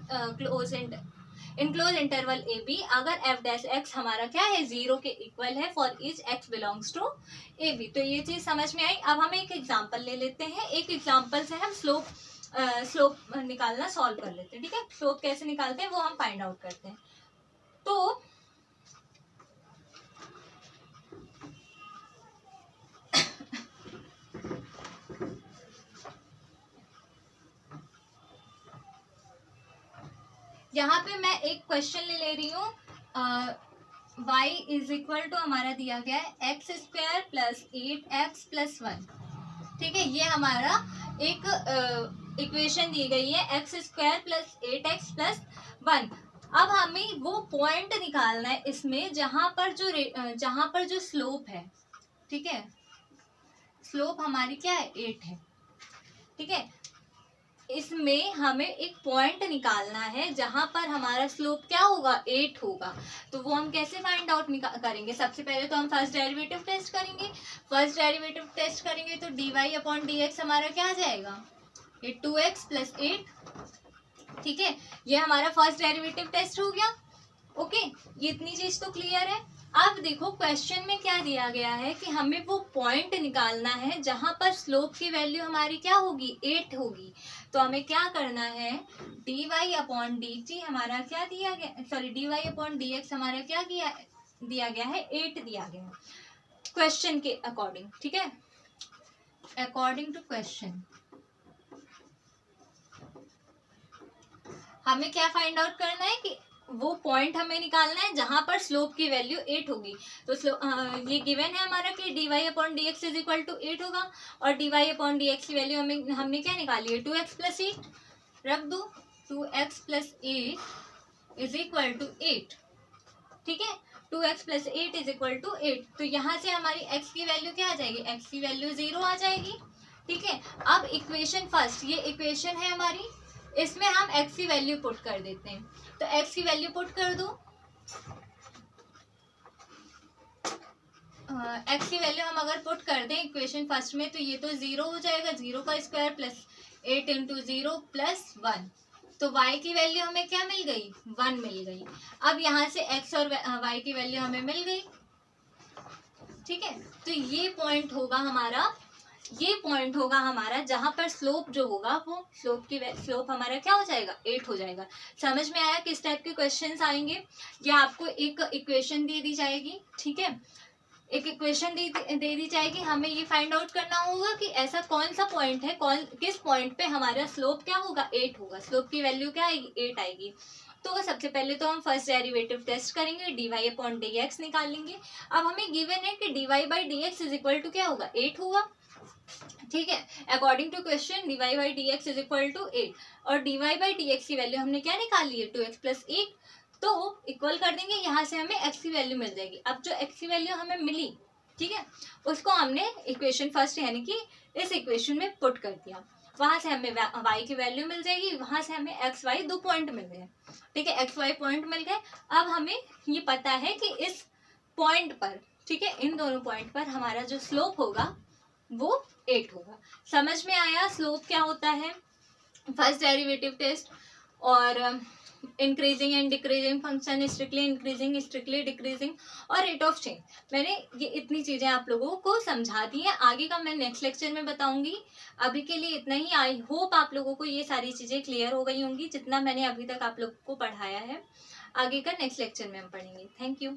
close interval A B अगर f डैश x हमारा क्या है 0 के इक्वल है for each x belongs to A B. तो ये चीज समझ में आई। अब हम एक एग्जाम्पल ले लेते हैं, एक एग्जाम्पल से हम स्लोप निकालना सॉल्व कर लेते हैं, ठीक है। स्लोप कैसे निकालते हैं वो हम फाइंड आउट करते हैं। तो यहाँ पे मैं एक क्वेश्चन ले रही हूँ, y इज इक्वल टू हमारा दिया गया है x square plus 8x plus 1, ठीक है, ये हमारा एक इक्वेशन दी गई है x square plus 8x plus 1। अब हमें वो पॉइंट निकालना है इसमें जहां पर जो स्लोप है, ठीक है, स्लोप हमारी क्या है 8 है, ठीक है, इसमें हमें एक पॉइंट निकालना है जहां पर हमारा स्लोप क्या होगा 8 होगा। तो वो हम कैसे फाइंड आउट करेंगे, सबसे पहले तो हम फर्स्ट डेरिवेटिव टेस्ट करेंगे तो dy अपॉन dx हमारा क्या आ जाएगा, ये 2x प्लस 8, ठीक है, ये हमारा फर्स्ट डेरिवेटिव टेस्ट हो गया। ओके, ये इतनी चीज तो क्लियर है। अब देखो क्वेश्चन में क्या दिया गया है कि हमें वो पॉइंट निकालना है जहां पर स्लोप की वैल्यू हमारी क्या होगी 8 होगी। तो हमें क्या करना है, dy अपॉन dt हमारा क्या दिया गया, सॉरी dy अपॉन dx हमारा क्या दिया गया है 8 दिया गया है क्वेश्चन के अकॉर्डिंग, ठीक है, अकॉर्डिंग टू क्वेश्चन। हमें क्या फाइंड आउट करना है कि वो पॉइंट हमें निकालना है जहां पर स्लोप की वैल्यू 8 होगी। तो ये गिवन है हमारा कि dy/dx इज इक्वल टू 8 होगा, और dy/dx की वैल्यू हमने क्या निकाली है, 2x+8 रख दो, 2x+8 इज इक्वल टू 8। ठीक है, 2x+8 इज इक्वल टू 8। तो यहाँ से हमारी x की वैल्यू क्या आ जाएगी, x की वैल्यू 0 आ जाएगी। ठीक है, अब इक्वेशन फर्स्ट, ये इक्वेशन है हमारी, इसमें हम x की वैल्यू पुट कर देते हैं। तो x की वैल्यू पुट कर दो, x की वैल्यू हम अगर पुट कर दें इक्वेशन फर्स्ट में, तो ये तो 0 हो जाएगा, 0 का स्क्वायर प्लस 8 इंटू 0 प्लस 1। तो y की वैल्यू हमें क्या मिल गई, 1 मिल गई। अब यहाँ से x और y की वैल्यू हमें मिल गई। ठीक है, तो ये पॉइंट होगा हमारा जहां पर स्लोप जो होगा वो स्लोप हमारा क्या हो जाएगा, 8 हो जाएगा। समझ में आया किस टाइप के क्वेश्चंस आएंगे? या आपको एक इक्वेशन दे दी जाएगी, ठीक है, एक इक्वेशन दे दी जाएगी, हमें ये फाइंड आउट करना होगा कि ऐसा कौन सा पॉइंट है, किस पॉइंट पे हमारा स्लोप क्या होगा, 8 होगा, स्लोप की वैल्यू क्या आएगी, 8 आएगी। तो सबसे पहले तो हम फर्स्ट डेरिवेटिव टेस्ट करेंगे, dy/dx निकालेंगे। अब हमें गिवन है कि dy/dx इज इक्वल टू क्या होगा, 8 होगा। ठीक है, according to question dy/dx is equal to 8, और dy/dx की वैल्यू हमने क्या निकाली है, 2x+8। तो इक्वल कर देंगे, यहाँ से हमें x की वैल्यू मिल जाएगी। अब जो x की वैल्यू हमें मिली, ठीक है, उसको हमने इक्वेशन फर्स्ट यानी कि इस इक्वेशन में पुट कर दिया। वहां से हमें y की वैल्यू मिल जाएगी, वहां से हमें x y 2 पॉइंट मिल गए। ठीक है, x y पॉइंट मिल गए। अब हमें ये पता है कि इस पॉइंट पर, ठीक है, इन दोनों पॉइंट पर हमारा जो स्लोप होगा वो 8 होगा। समझ में आया स्लोप क्या होता है, फर्स्ट डेरिवेटिव टेस्ट। और increasing and decreasing function, strictly increasing, strictly decreasing, और रेट ऑफ चेंज। मैंने ये इतनी चीजें आप लोगों को समझा दी है, आगे का मैं नेक्स्ट लेक्चर में बताऊंगी। अभी के लिए इतना ही। आई होप आप लोगों को ये सारी चीजें क्लियर हो गई होंगी, जितना मैंने अभी तक आप लोगों को पढ़ाया है। आगे का नेक्स्ट लेक्चर में हम पढ़ेंगे। Thank you.